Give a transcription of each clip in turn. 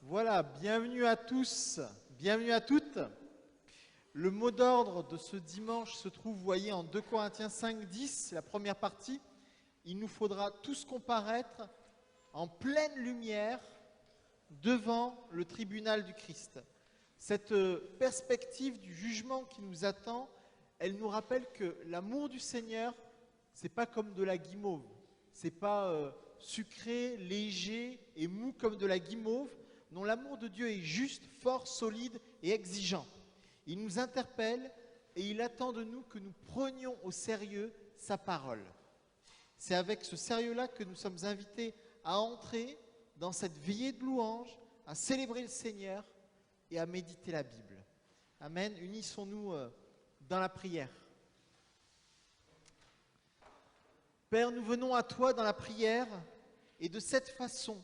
Voilà, bienvenue à tous, bienvenue à toutes. Le mot d'ordre de ce dimanche se trouve, vous voyez, en 2 Corinthiens 5, 10, la première partie. Il nous faudra tous comparaître en pleine lumière devant le tribunal du Christ. Cette perspective du jugement qui nous attend, elle nous rappelle que l'amour du Seigneur, c'est pas comme de la guimauve. C'est pas sucré, léger et mou comme de la guimauve. Non, l'amour de Dieu est juste, fort, solide et exigeant. Il nous interpelle et il attend de nous que nous prenions au sérieux sa parole. C'est avec ce sérieux-là que nous sommes invités à entrer dans cette veillée de louange, à célébrer le Seigneur et à méditer la Bible. Amen. Unissons-nous dans la prière. Père, nous venons à toi dans la prière et de cette façon,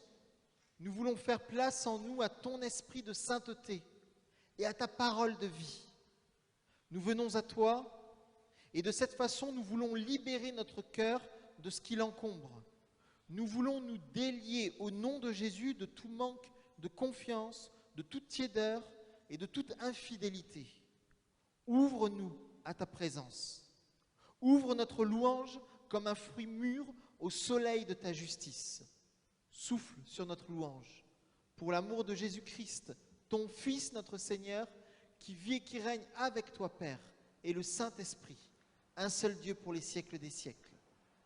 nous voulons faire place en nous à ton esprit de sainteté et à ta parole de vie. Nous venons à toi et de cette façon, nous voulons libérer notre cœur de ce qui l'encombre. Nous voulons nous délier au nom de Jésus de tout manque de confiance, de toute tiédeur et de toute infidélité. Ouvre-nous à ta présence. Ouvre notre louange comme un fruit mûr au soleil de ta justice. Souffle sur notre louange. Pour l'amour de Jésus-Christ, ton Fils, notre Seigneur, qui vit et qui règne avec toi, Père, et le Saint-Esprit, un seul Dieu pour les siècles des siècles.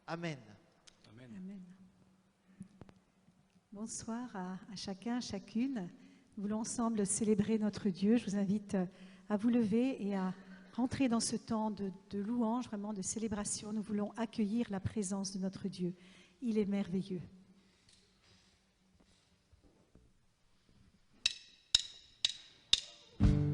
Amen. Amen. Amen. Bonsoir à chacun, à chacune. Nous voulons ensemble célébrer notre Dieu. Je vous invite à vous lever et à rentrer dans ce temps de louange, vraiment de célébration. Nous voulons accueillir la présence de notre Dieu. Il est merveilleux. Oh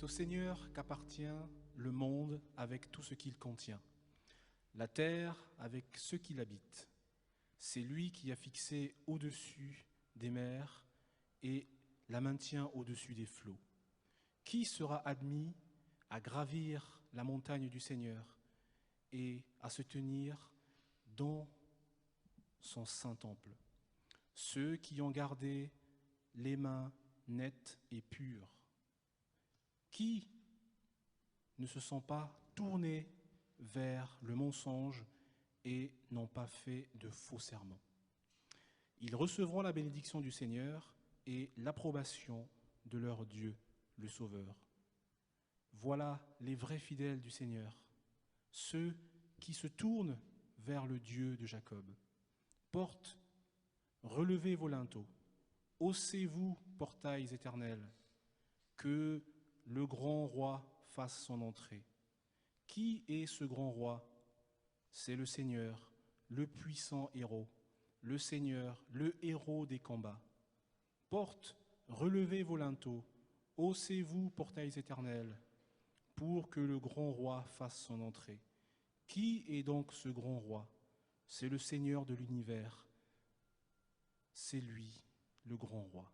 C'est au Seigneur qu'appartient le monde avec tout ce qu'il contient, la terre avec ceux qui l'habitent. C'est lui qui a fixé au-dessus des mers et la maintient au-dessus des flots. Qui sera admis à gravir la montagne du Seigneur et à se tenir dans son saint temple? Ceux qui ont gardé les mains nettes et pures, qui ne se sont pas tournés vers le mensonge et n'ont pas fait de faux serments. Ils recevront la bénédiction du Seigneur et l'approbation de leur Dieu, le Sauveur. Voilà les vrais fidèles du Seigneur, ceux qui se tournent vers le Dieu de Jacob. Portes, relevez vos linteaux, haussez-vous, portails éternels, que le grand roi fasse son entrée. Qui est ce grand roi? C'est le Seigneur, le puissant héros, le Seigneur, le héros des combats. Portes, relevez vos linteaux, haussez-vous, portails éternels, pour que le grand roi fasse son entrée. Qui est donc ce grand roi? C'est le Seigneur de l'univers. C'est lui, le grand roi.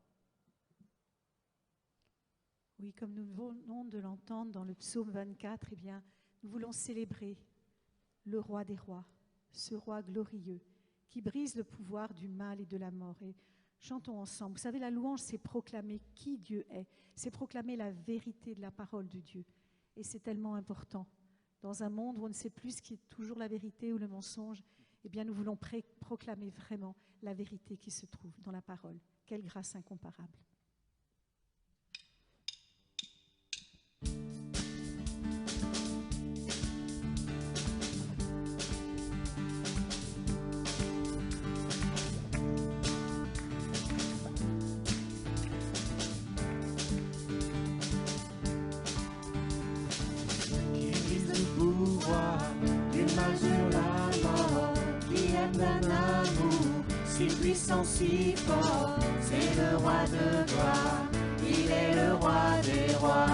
Oui, comme nous venons de l'entendre dans le psaume 24, eh bien, nous voulons célébrer le roi des rois, ce roi glorieux qui brise le pouvoir du mal et de la mort. Et chantons ensemble. Vous savez, la louange, c'est proclamer qui Dieu est, c'est proclamer la vérité de la parole de Dieu. Et c'est tellement important. Dans un monde où on ne sait plus ce qui est toujours la vérité ou le mensonge, eh bien, nous voulons proclamer vraiment la vérité qui se trouve dans la parole. Quelle grâce incomparable. Si puissant, si fort, c'est le roi de gloire, il est le roi des rois.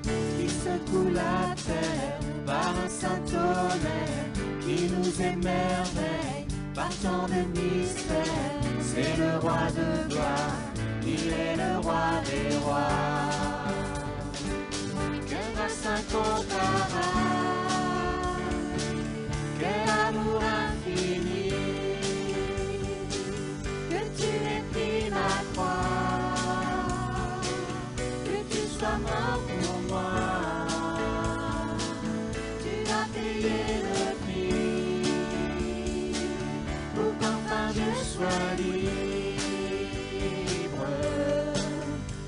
Qui secoue la terre par un saint tonnerre, qui nous émerveille par tant de mystères, c'est le roi de gloire, il est le roi des rois. Que grâce incomparable, quel amour infini, que tu aies pris ma croix, que tu sois mort pour moi, tu as payé le prix, pour qu'enfin je sois libre.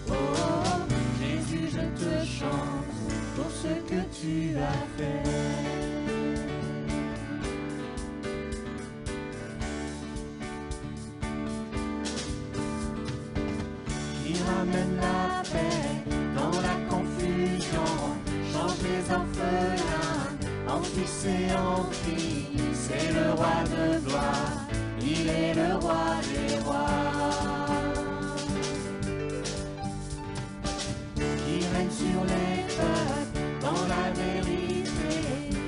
Oh, Jésus, je te chante pour ce que tu as fait. Ramène la paix dans la confusion, change les orphelins en fils et en filles. C'est le roi de gloire, il est le roi des rois. Qui règne sur les peuples dans la vérité,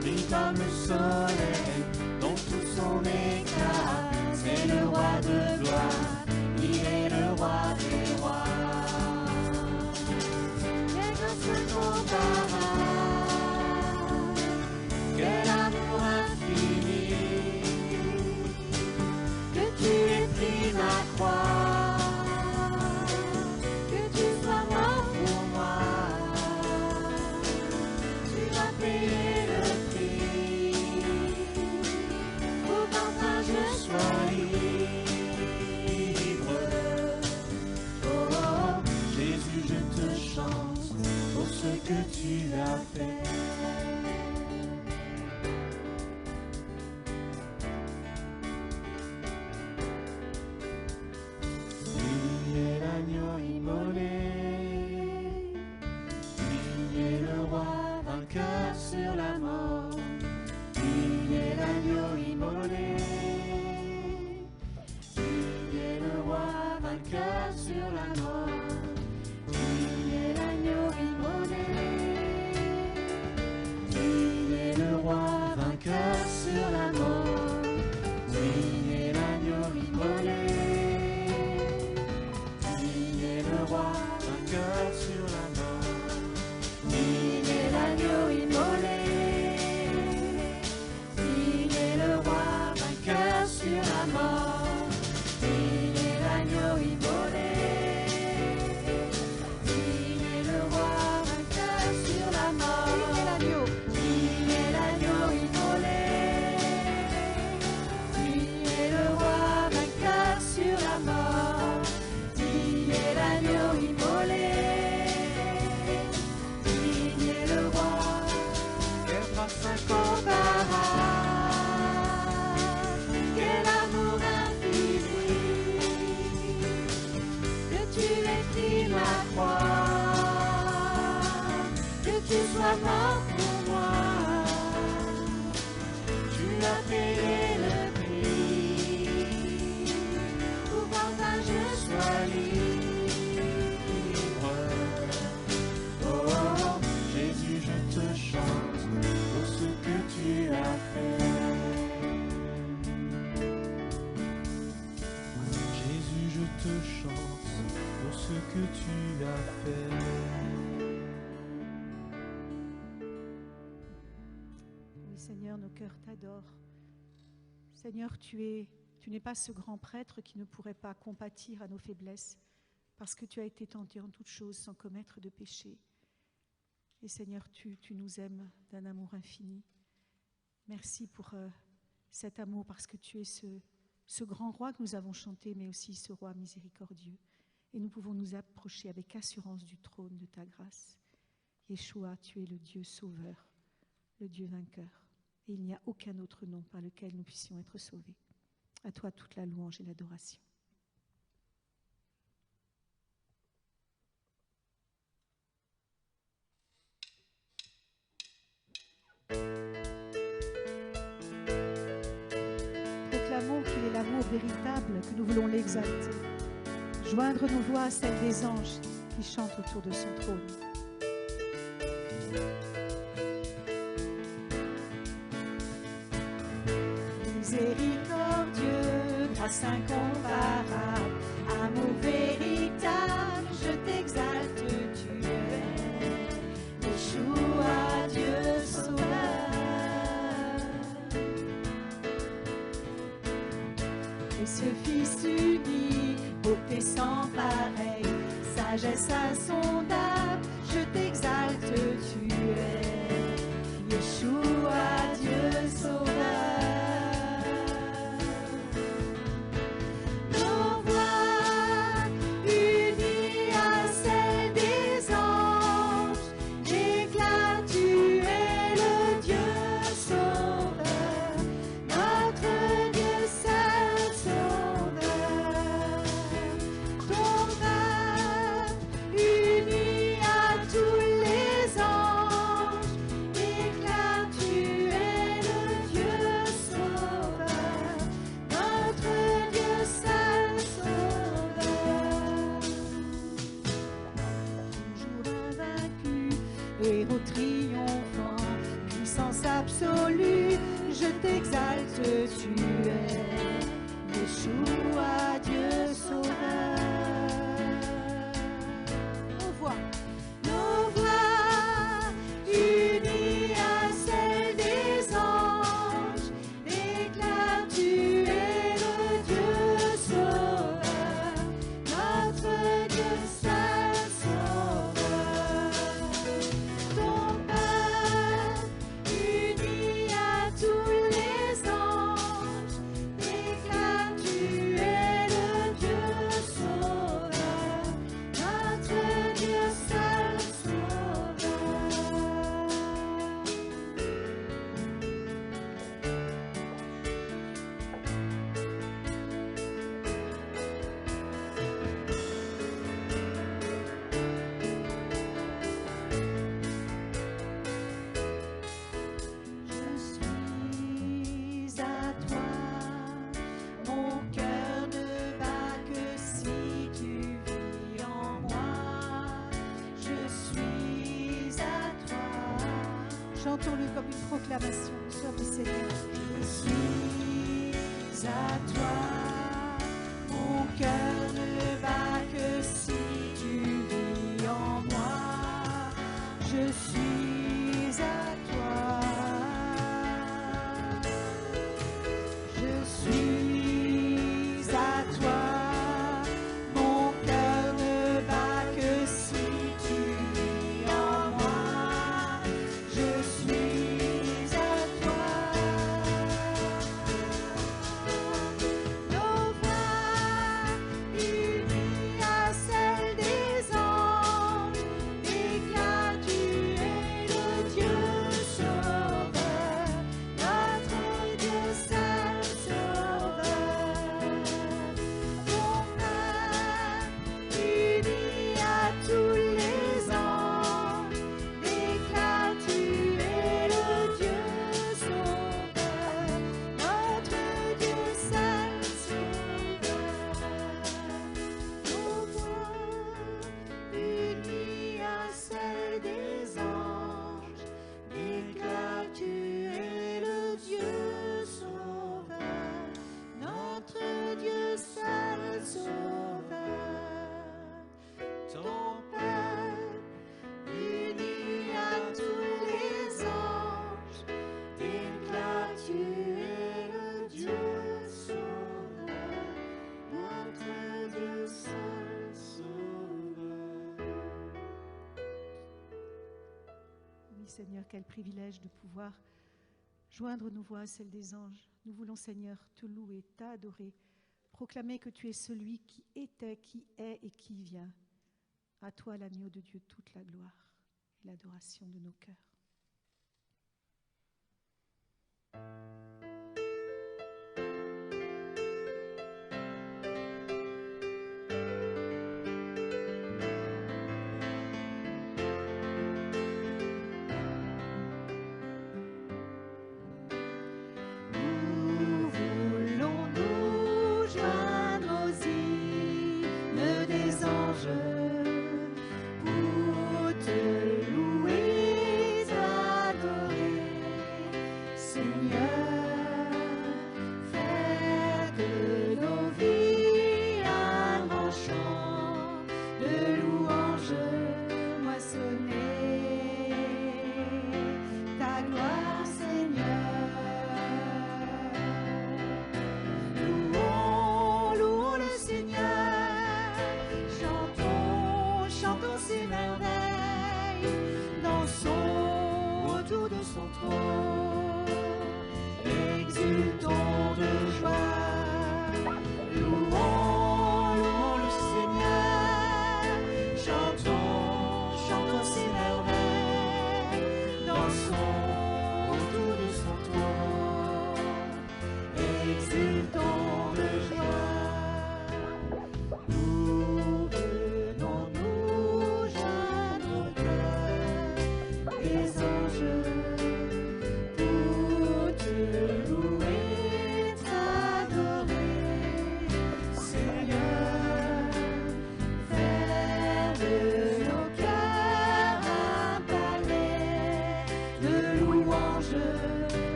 brille comme le soleil dans tout son éclat. C'est le roi de gloire, il est le roi des rois. Quel amour infini, que tu aies pris ma croix, que tu sois mort pour moi, tu as payé le prix, pour qu'enfin je sois libre. Oh, Jésus, je te chante pour ce que tu as fait. Il est l'agneau immolé, il est le roi vainqueur sur la mort. Il est l'agneau immolé, il est le roi vainqueur sur la mort. ce que tu as fait. Oui, Seigneur, nos cœurs t'adorent. Seigneur, tu n'es pas ce grand prêtre qui ne pourrait pas compatir à nos faiblesses, parce que tu as été tenté en toutes choses sans commettre de péché. Et Seigneur, tu nous aimes d'un amour infini. Merci pour cet amour, parce que tu es ce grand roi que nous avons chanté, mais aussi ce roi miséricordieux. Et nous pouvons nous approcher avec assurance du trône de ta grâce. Yeshua, tu es le Dieu sauveur, le Dieu vainqueur. Et il n'y a aucun autre nom par lequel nous puissions être sauvés. À toi toute la louange et l'adoration. Proclamons qu'il est l'amour véritable, que nous voulons l'exalter. Joindre nos voix à celles des anges qui chantent autour de son trône. Miséricordieux, grâce incomparable, amour véritable, je t'exalte, tu es Yeshua, Dieu sauveur. Et ce Fils unique, beauté sans pareil, sagesse insondable, je t'exalte, tu es Yeshua, Dieu sauveur. Héros triomphant, puissance absolue, je t'exalte, tu es Yeshua, Dieu sauveur. Nos voix unies à celles des anges, déclarent, tu es le Dieu sauveur, notre Dieu saint sauveur. Ton peuple uni à tous les anges, déclare, tu es le Dieu sauveur, notre Dieu seul sauveur. Je suis à toi, mon cœur ne bat que si tu vis en moi. Je suis à toi. Chantons-le comme une proclamation, nous sommes le Seigneur. Je suis à toi, mon cœur ne bat que si tu vis en moi. Je suis à toi. Je suis à toi, mon cœur ne bat que si tu vis en moi. Je suis à toi. Seigneur, quel privilège de pouvoir joindre nos voix à celles des anges. Nous voulons, Seigneur, te louer, t'adorer, proclamer que tu es celui qui était, qui est et qui vient. À toi, l'agneau de Dieu, toute la gloire et l'adoration de nos cœurs. Nous voulons nous joindre aux hymnes des anges pour te louer, t'adorer, Seigneur.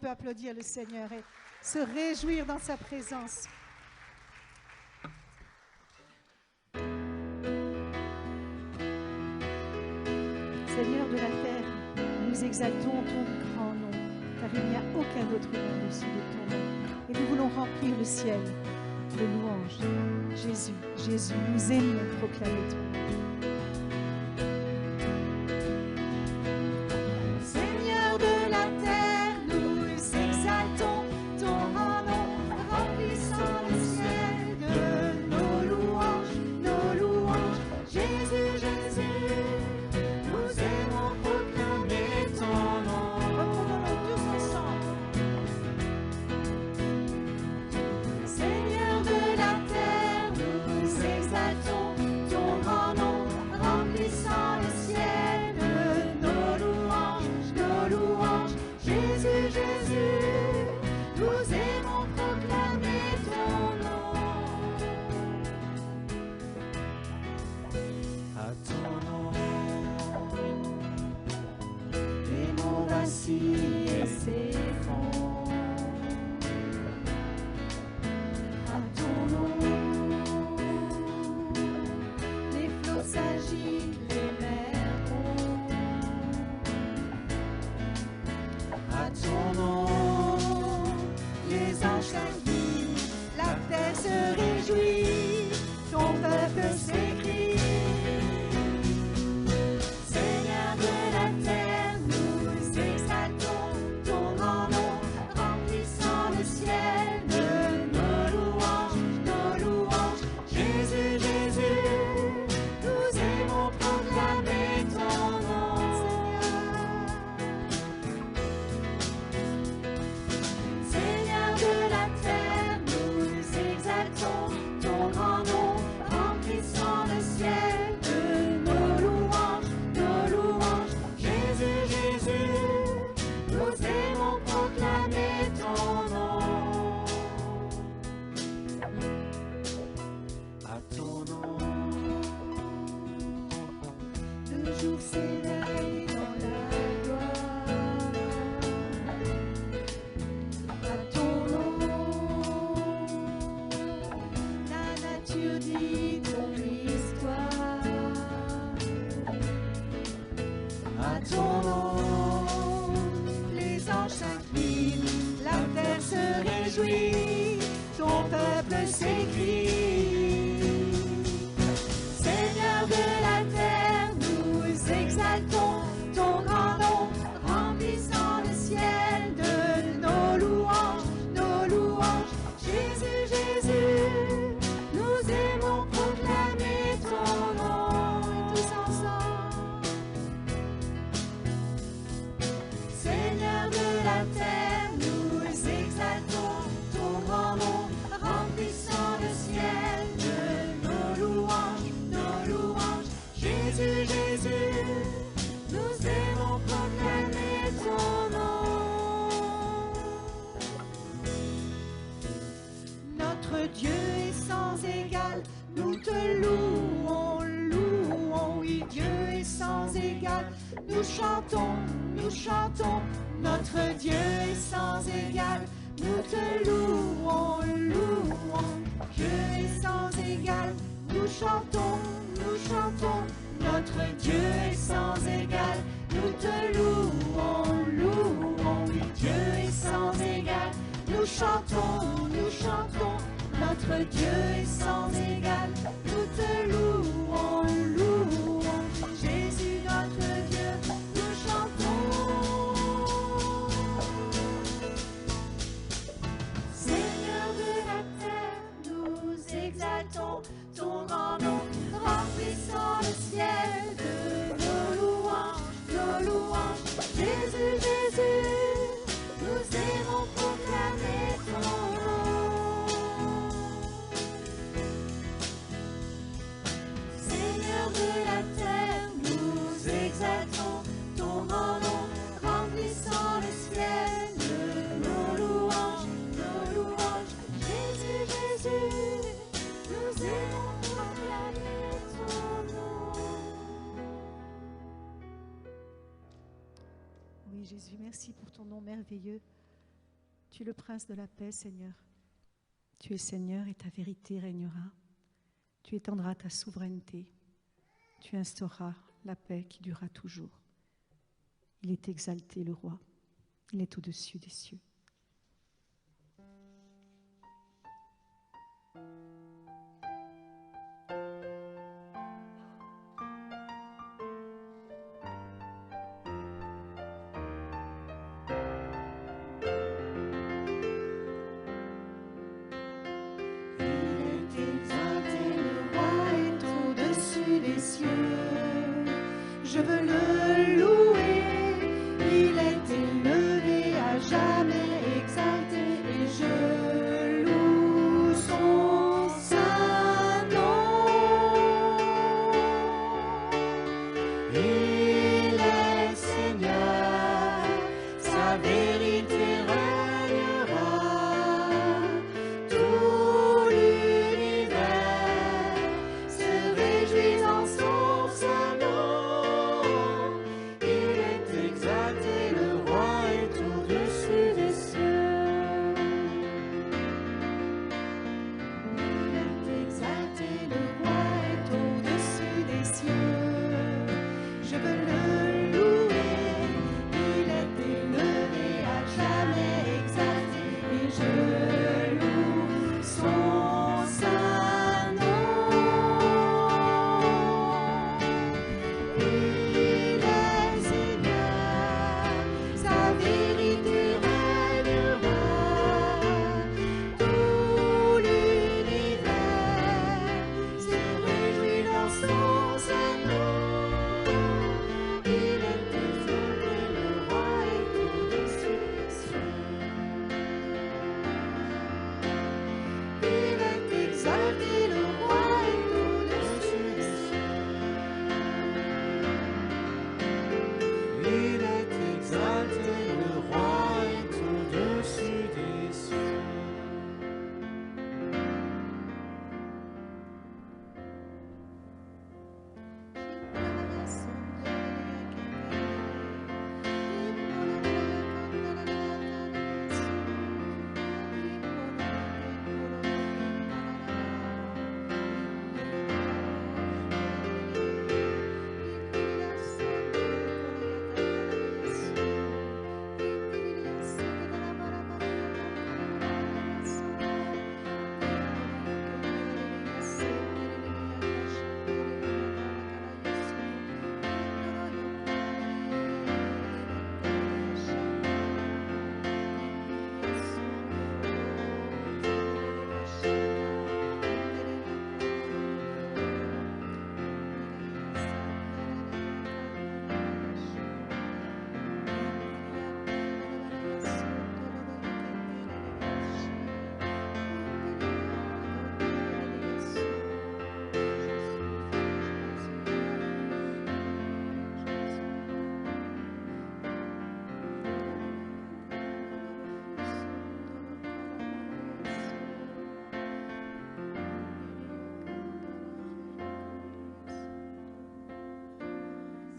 peut applaudir le Seigneur et se réjouir dans sa présence. Seigneur de la terre, nous exaltons ton grand nom, car il n'y a aucun autre nom au-dessus de ton nom. Et nous voulons remplir le ciel de louanges. Jésus, Jésus, nous aimons proclamer ton nom. Seigneur de la terre, nous exaltons ton grand nom, remplissant le ciel de nos louanges, nos louanges. Jésus, Jésus, nous aimons proclamer ton nom. Reprenons-le tous ensemble. Seigneur de la terre, nous exaltons ton grand nom, remplissant le ciel de nos louanges, nos louanges. Jésus, Jésus, nous aimons proclamer ton nom. À ton nom, les monts vacillent et s'effondrent. À ton nom, les flots s'agitent, les mers grondent. À ton nom, les anges s'indignent, la terre se réjouit, ton peuple s'écrie. Seigneur de la terre, nous exaltons ton grand nom, remplissant le ciel de nos louanges, nos louanges. Jésus, Jésus, nous aimons proclamer ton nom. Seigneur de la terre, nous exaltons ton grand nom, remplissant le ciel de nos louanges, nos louanges. Jésus, Jésus, nous aimons proclamer ton nom. À ton nom, le jour s'éveille dans la gloire. À ton nom, la nature dit ton histoire. À ton nom, les anges s'inclinent, la terre se réjouit, ton peuple s'écrie. Seigneur de la terre, nous exaltons ton grand nom, remplissant le ciel de nos louanges, nos louanges. Jésus, Jésus, nous aimons proclamer ton nom. Tous ensemble. Seigneur de la terre, nous exaltons ton grand nom, remplissant le ciel de nos louanges, nos louanges. Jésus, Jésus, nous aimons proclamer ton nom. Notre Dieu est sans égal, nous te louons, louons, oui, Dieu est sans égal. Nous chantons, notre Dieu est sans égal. Nous te louons, louons, Dieu est sans égal. Nous chantons, notre Dieu est sans égal. Nous te louons, louons, oui, Dieu est sans égal. Nous chantons, notre Dieu est sans égal. Nous te louons, louons, Jésus notre Dieu, nous chantons. Seigneur de la terre, nous exaltons ton grand nom, remplissant le ciel de nos louanges, nos louanges. Jésus, Jésus, nous aimons proclamer ton nom. Seigneur de la terre, nous exaltons ton grand nom, remplissant le ciel de nos louanges, nos louanges. Jésus, Jésus, nous aimons proclamer ton nom. Oui, Jésus, merci pour ton nom merveilleux. Tu es le prince de la paix, Seigneur. Tu es Seigneur et ta vérité régnera. Tu étendras ta souveraineté. Tu instaureras la paix qui durera toujours. Il est exalté, le roi. Il est au-dessus des cieux. Je veux le louer, il est élevé à jamais exalté et je loue son saint nom. Il est Seigneur, sa vérité régnera, tout l'univers se réjouit en son saint nom.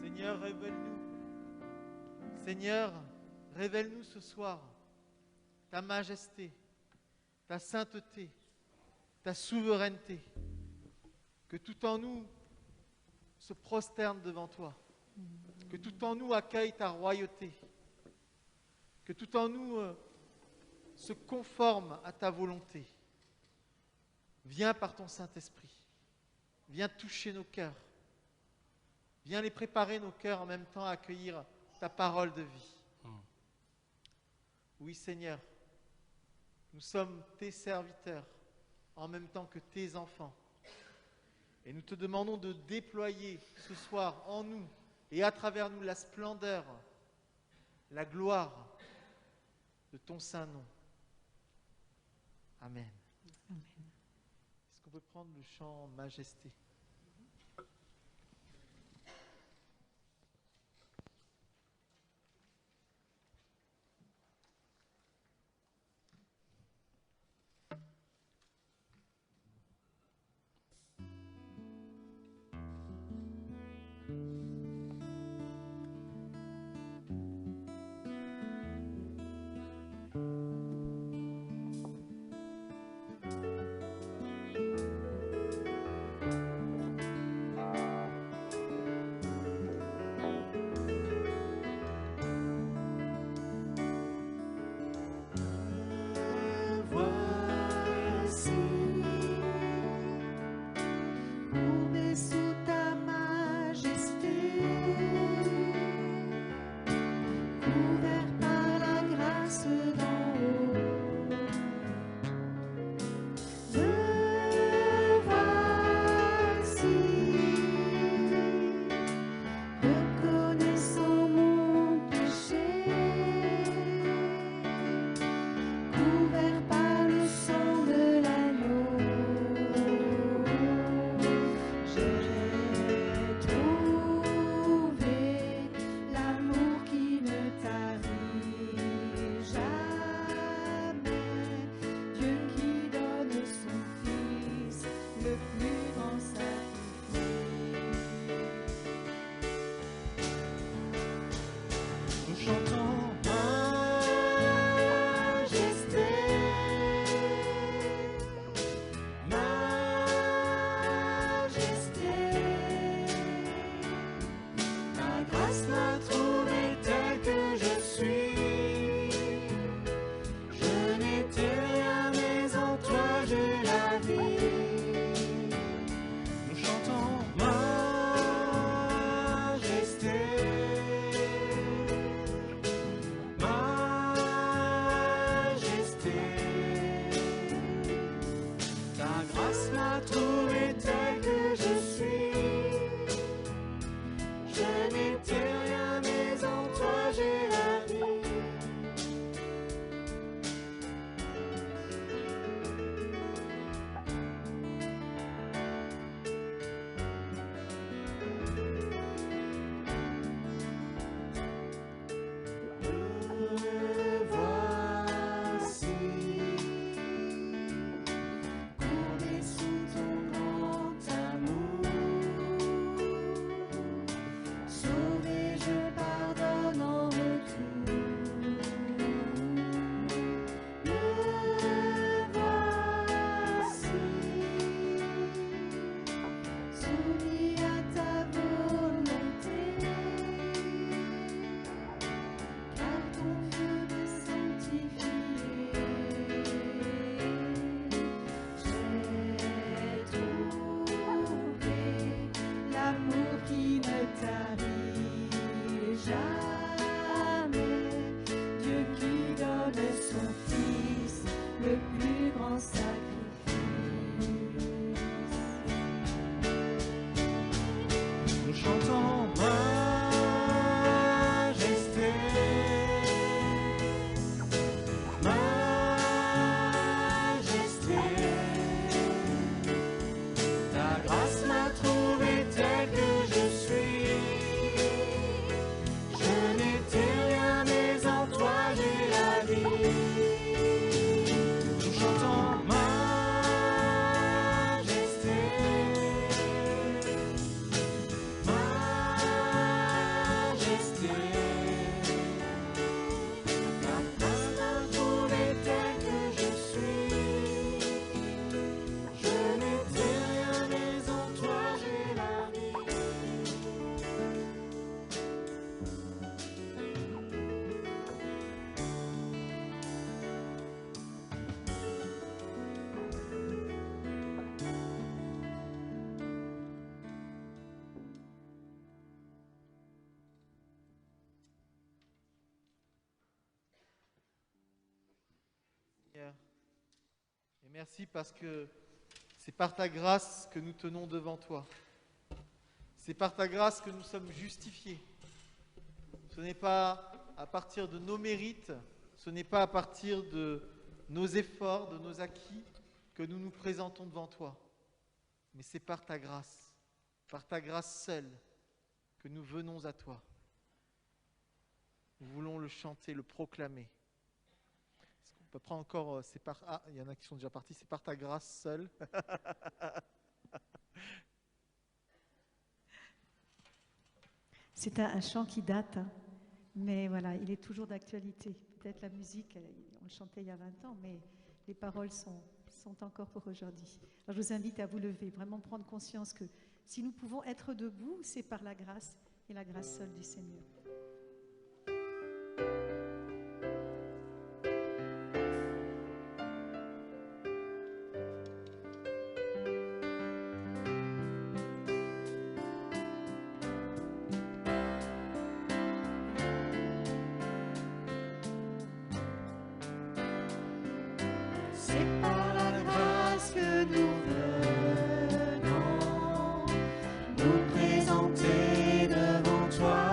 Seigneur, révèle-nous. Seigneur, révèle-nous ce soir ta majesté, ta sainteté, ta souveraineté. Que tout en nous se prosterne devant toi. Que tout en nous accueille ta royauté. Que tout en nous se conforme à ta volonté. Viens par ton Saint-Esprit. Viens toucher nos cœurs. Viens les préparer, nos cœurs, en même temps à accueillir ta parole de vie. Oui, Seigneur, nous sommes tes serviteurs, en même temps que tes enfants. Et nous te demandons de déployer ce soir en nous et à travers nous la splendeur, la gloire de ton saint nom. Amen. Amen. Est-ce qu'on peut prendre le chant Majesté ? grâce m'a trouvé tel que je suis. Je n'étais rien, mais en toi j'ai la vie. Nous chantons Majesté, majesté, ta grâce m'a trouvé tel que je suis. Je n'étais rien, mais en toi j'ai la vie. Me voici, courbé sous ton grand amour. Sauvé, je pardonne en retour. Me voici, soumis à ta volonté. Car ton feu me sanctifie. J'ai trouvé l'amour qui ne tarit jamais. Dieu qui donne son Fils, le plus grand sacrifice. Nous chantons Majesté, majesté, ta grâce m'a trouvé tel que je suis. Je n'étais rien, mais en toi j'ai la vie. Nous chantons Majesté, majesté, ta grâce m'a trouvé tel que je suis. Je n'étais rien, mais en toi j'ai la vie. Seigneur. Et merci parce que c'est par ta grâce que nous tenons devant toi. C'est par ta grâce que nous sommes justifiés. Ce n'est pas à partir de nos mérites, ce n'est pas à partir de nos efforts, de nos acquis que nous nous présentons devant toi. Mais c'est par ta grâce seule, que nous venons à toi. Nous voulons le chanter, le proclamer. Est-ce qu'on peut prendre encore, ah, il y en a qui sont déjà partis, c'est par ta grâce seule. C'est un chant qui date, hein, mais voilà, il est toujours d'actualité. Peut-être la musique, on le chantait il y a 20 ans, mais les paroles sont encore pour aujourd'hui. Alors je vous invite à vous lever, vraiment prendre conscience que si nous pouvons être debout, c'est par la grâce et la grâce seule du Seigneur. C'est par la grâce que nous venons nous présenter devant toi.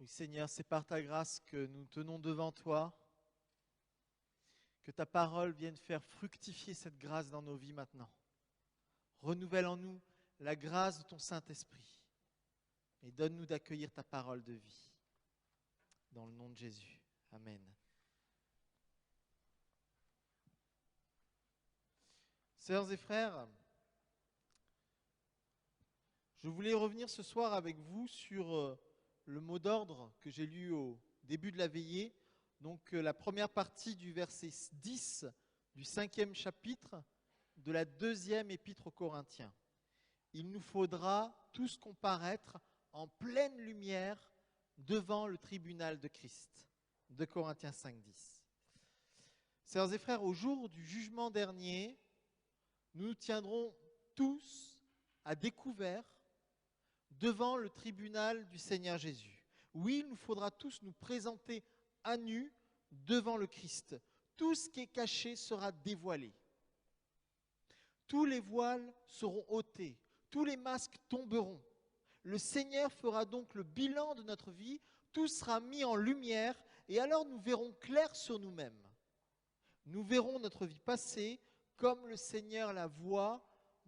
Oui, Seigneur, c'est par ta grâce que nous tenons devant toi. Que ta parole vienne faire fructifier cette grâce dans nos vies maintenant. Renouvelle en nous la grâce de ton Saint-Esprit. Et donne-nous d'accueillir ta parole de vie. Dans le nom de Jésus. Amen. Sœurs et frères, je voulais revenir ce soir avec vous sur le mot d'ordre que j'ai lu au début de la veillée. Donc la première partie du verset 10 du 5e chapitre de la 2e épître aux Corinthiens. Il nous faudra tous comparaître en pleine lumière devant le tribunal de Christ. 2 Corinthiens 5, 10. Sœurs et frères, au jour du jugement dernier, nous nous tiendrons tous à découvert devant le tribunal du Seigneur Jésus. Oui, il nous faudra tous nous présenter à nu devant le Christ. Tout ce qui est caché sera dévoilé. Tous les voiles seront ôtés, tous les masques tomberont. Le Seigneur fera donc le bilan de notre vie, tout sera mis en lumière et alors nous verrons clair sur nous-mêmes. Nous verrons notre vie passée comme le Seigneur la voit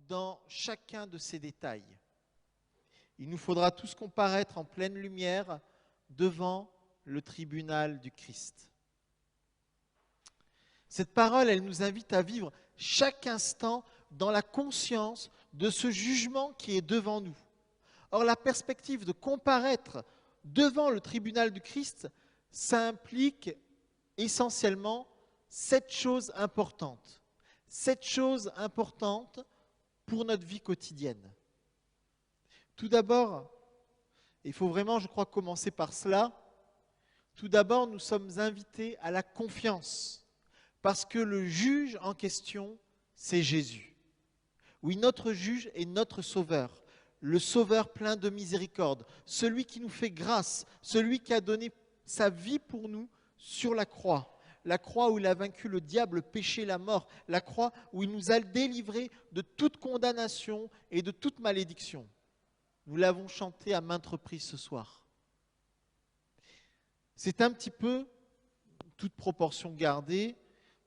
dans chacun de ses détails. Il nous faudra tous comparaître en pleine lumière devant le tribunal du Christ. Cette parole, elle nous invite à vivre chaque instant dans la conscience de ce jugement qui est devant nous. Or, la perspective de comparaître devant le tribunal du Christ, ça implique essentiellement 7 choses importantes. 7 choses importantes pour notre vie quotidienne. Tout d'abord, il faut vraiment, je crois, commencer par cela. Tout d'abord, nous sommes invités à la confiance, parce que le juge en question, c'est Jésus. Oui, notre juge est notre sauveur, le sauveur plein de miséricorde, celui qui nous fait grâce, celui qui a donné sa vie pour nous sur la croix où il a vaincu le diable, le péché, la mort, la croix où il nous a délivrés de toute condamnation et de toute malédiction. Nous l'avons chanté à maintes reprises ce soir. C'est un petit peu, toute proportion gardée,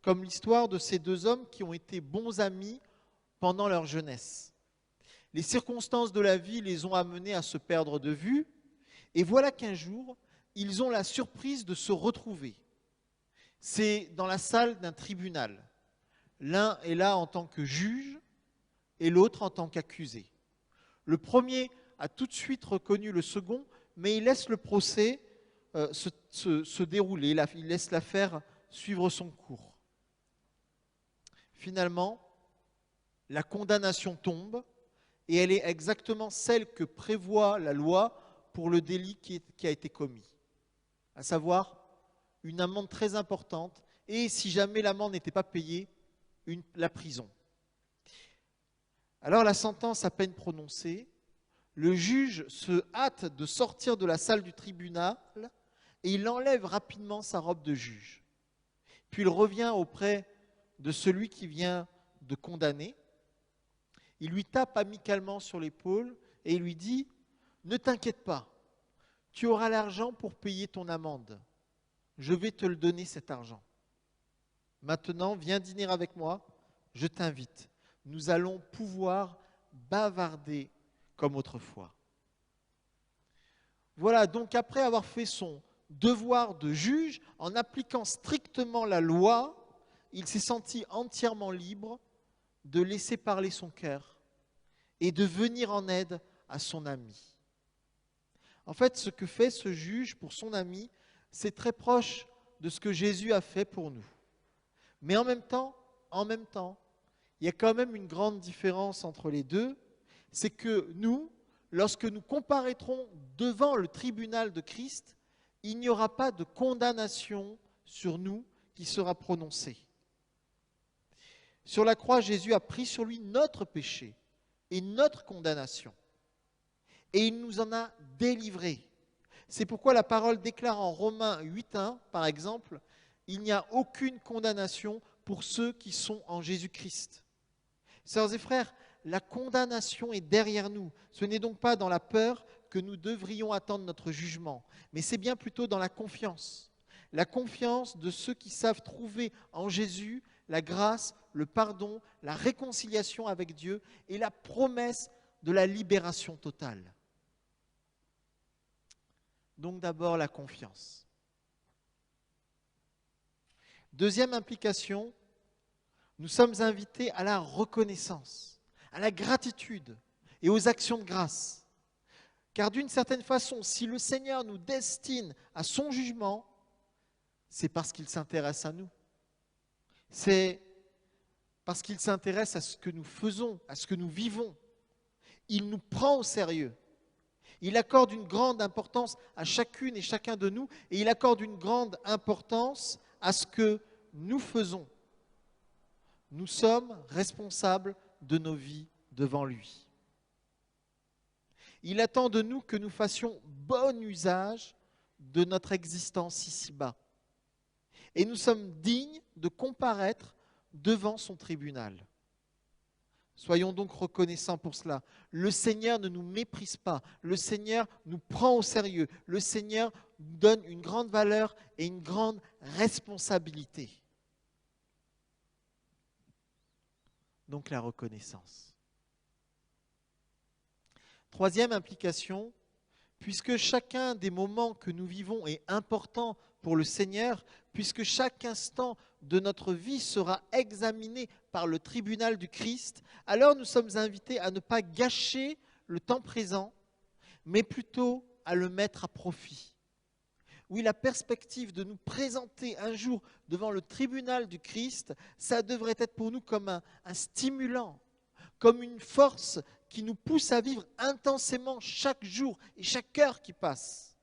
comme l'histoire de ces 2 hommes qui ont été bons amis pendant leur jeunesse. Les circonstances de la vie les ont amenés à se perdre de vue, et voilà qu'un jour, ils ont la surprise de se retrouver. C'est dans la salle d'un tribunal. L'un est là en tant que juge et l'autre en tant qu'accusé. Le premier a tout de suite reconnu le second, mais il laisse le procès se dérouler, il laisse l'affaire suivre son cours. Finalement, la condamnation tombe et elle est exactement celle que prévoit la loi pour le délit qui a été commis, à savoir une amende très importante et si jamais l'amende n'était pas payée, la prison. Alors la sentence à peine prononcée, le juge se hâte de sortir de la salle du tribunal et il enlève rapidement sa robe de juge. Puis il revient auprès de celui qui vient de condamner. Il lui tape amicalement sur l'épaule et il lui dit « Ne t'inquiète pas, tu auras l'argent pour payer ton amende. Je vais te le donner cet argent. Maintenant, viens dîner avec moi, je t'invite. Nous allons pouvoir bavarder comme autrefois. » Voilà, donc après avoir fait son devoir de juge, en appliquant strictement la loi, il s'est senti entièrement libre de laisser parler son cœur et de venir en aide à son ami. En fait, ce que fait ce juge pour son ami, c'est très proche de ce que Jésus a fait pour nous. Mais en même temps, il y a quand même une grande différence entre les deux, c'est que nous, lorsque nous comparaîtrons devant le tribunal de Christ, il n'y aura pas de condamnation sur nous qui sera prononcée. Sur la croix, Jésus a pris sur lui notre péché et notre condamnation. Et il nous en a délivrés. C'est pourquoi la parole déclare en Romains 8.1, par exemple, « Il n'y a aucune condamnation pour ceux qui sont en Jésus-Christ. » Sœurs et frères, la condamnation est derrière nous. Ce n'est donc pas dans la peur que nous devrions attendre notre jugement, mais c'est bien plutôt dans la confiance. La confiance de ceux qui savent trouver en Jésus la grâce, le pardon, la réconciliation avec Dieu et la promesse de la libération totale. Donc d'abord la confiance. Deuxième implication, nous sommes invités à la reconnaissance, à la gratitude et aux actions de grâce. Car d'une certaine façon, si le Seigneur nous destine à son jugement, c'est parce qu'il s'intéresse à nous. C'est parce qu'il s'intéresse à ce que nous faisons, à ce que nous vivons. Il nous prend au sérieux. Il accorde une grande importance à chacune et chacun de nous et il accorde une grande importance à ce que nous faisons. Nous sommes responsables de nos vies devant lui. Il attend de nous que nous fassions bon usage de notre existence ici-bas. Et nous sommes dignes de comparaître devant son tribunal. Soyons donc reconnaissants pour cela. Le Seigneur ne nous méprise pas. Le Seigneur nous prend au sérieux. Le Seigneur nous donne une grande valeur et une grande responsabilité. Donc la reconnaissance. Troisième implication, puisque chacun des moments que nous vivons est important pour le Seigneur, puisque chaque instant de notre vie sera examiné par le tribunal du Christ, alors nous sommes invités à ne pas gâcher le temps présent, mais plutôt à le mettre à profit. Oui, la perspective de nous présenter un jour devant le tribunal du Christ, ça devrait être pour nous comme un stimulant, comme une force qui nous pousse à vivre intensément chaque jour et chaque heure qui passe.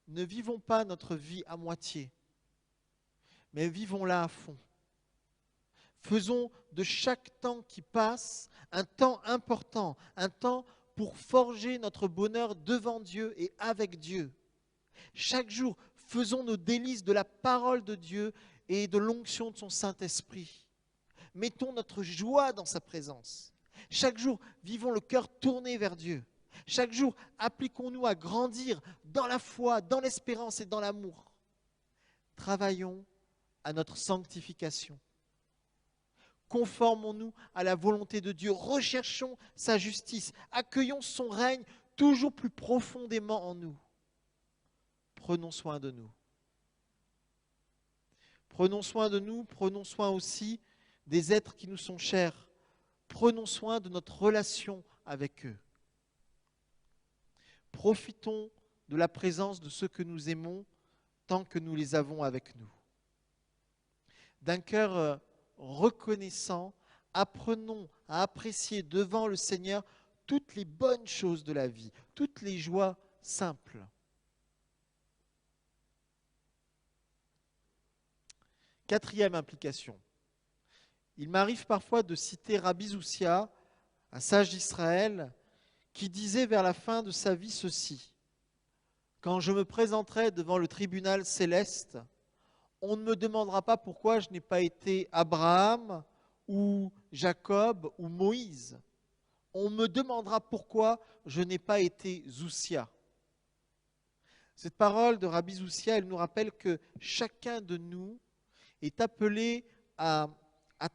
Ne vivons pas notre vie à moitié, mais vivons-la à fond. Faisons de chaque temps qui passe un temps important, un temps pour forger notre bonheur devant Dieu et avec Dieu. Chaque jour, faisons nos délices de la parole de Dieu et de l'onction de son Saint-Esprit. Mettons notre joie dans sa présence. Chaque jour, vivons le cœur tourné vers Dieu. Chaque jour, appliquons-nous à grandir dans la foi, dans l'espérance et dans l'amour. Travaillons à notre sanctification. Conformons-nous à la volonté de Dieu. Recherchons sa justice. Accueillons son règne toujours plus profondément en nous. Prenons soin de nous. Prenons soin de nous, prenons soin aussi des êtres qui nous sont chers. Prenons soin de notre relation avec eux. Profitons de la présence de ceux que nous aimons tant que nous les avons avec nous. D'un cœur reconnaissant, apprenons à apprécier devant le Seigneur toutes les bonnes choses de la vie, toutes les joies simples. Quatrième implication. Il m'arrive parfois de citer Rabbi Zoussia, un sage d'Israël, qui disait vers la fin de sa vie ceci: « Quand je me présenterai devant le tribunal céleste, on ne me demandera pas pourquoi je n'ai pas été Abraham ou Jacob ou Moïse. On me demandera pourquoi je n'ai pas été Zoussia. » Cette parole de Rabbi Zoussia, elle nous rappelle que chacun de nous est appelé à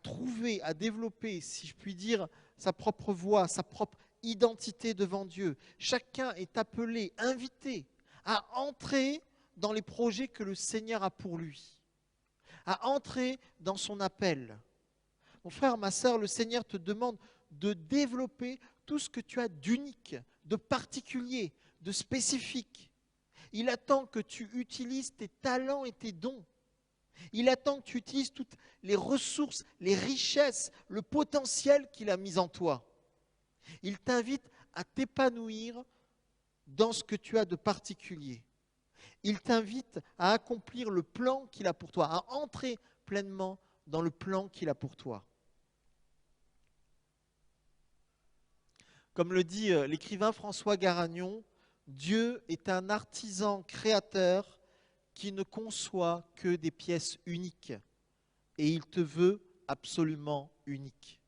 trouver, à développer, si je puis dire, sa propre voix, sa propre identité devant Dieu. Chacun est appelé, invité à entrer dans les projets que le Seigneur a pour lui, à entrer dans son appel. Mon frère, ma sœur, le Seigneur te demande de développer tout ce que tu as d'unique, de particulier, de spécifique. Il attend que tu utilises tes talents et tes dons. Il attend que tu utilises toutes les ressources, les richesses, le potentiel qu'il a mis en toi. Il t'invite à t'épanouir dans ce que tu as de particulier. Il t'invite à accomplir le plan qu'il a pour toi, à entrer pleinement dans le plan qu'il a pour toi. Comme le dit l'écrivain François Garagnon, Dieu est un artisan créateur qui ne conçoit que des pièces uniques et il te veut absolument unique.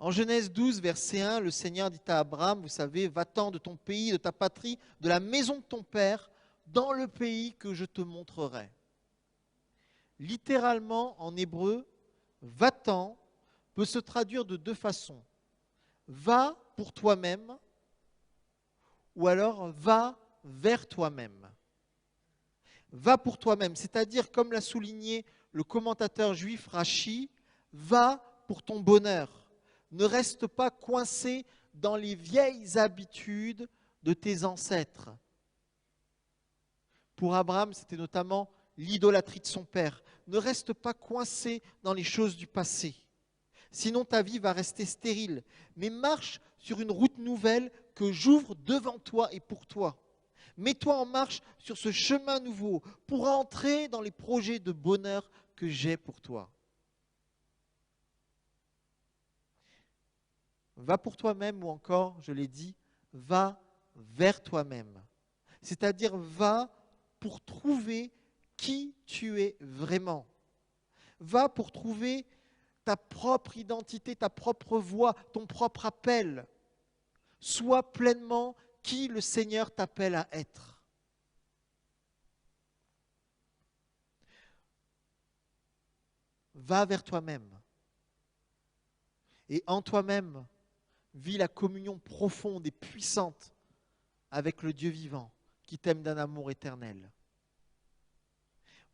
En Genèse 12, verset 1, le Seigneur dit à Abraham, vous savez, va-t'en de ton pays, de ta patrie, de la maison de ton père, dans le pays que je te montrerai. Littéralement, en hébreu, va-t'en peut se traduire de deux façons. Va pour toi-même ou alors va vers toi-même. Va pour toi-même, c'est-à-dire, comme l'a souligné le commentateur juif Rashi, va pour ton bonheur. Ne reste pas coincé dans les vieilles habitudes de tes ancêtres. Pour Abraham, c'était notamment l'idolâtrie de son père. Ne reste pas coincé dans les choses du passé. Sinon, ta vie va rester stérile. Mais marche sur une route nouvelle que j'ouvre devant toi et pour toi. Mets-toi en marche sur ce chemin nouveau pour entrer dans les projets de bonheur que j'ai pour toi. Va pour toi-même ou encore, je l'ai dit, va vers toi-même. C'est-à-dire, va pour trouver qui tu es vraiment. Va pour trouver ta propre identité, ta propre voix, ton propre appel. Sois pleinement qui le Seigneur t'appelle à être. Va vers toi-même. Et en toi-même, vis la communion profonde et puissante avec le Dieu vivant qui t'aime d'un amour éternel.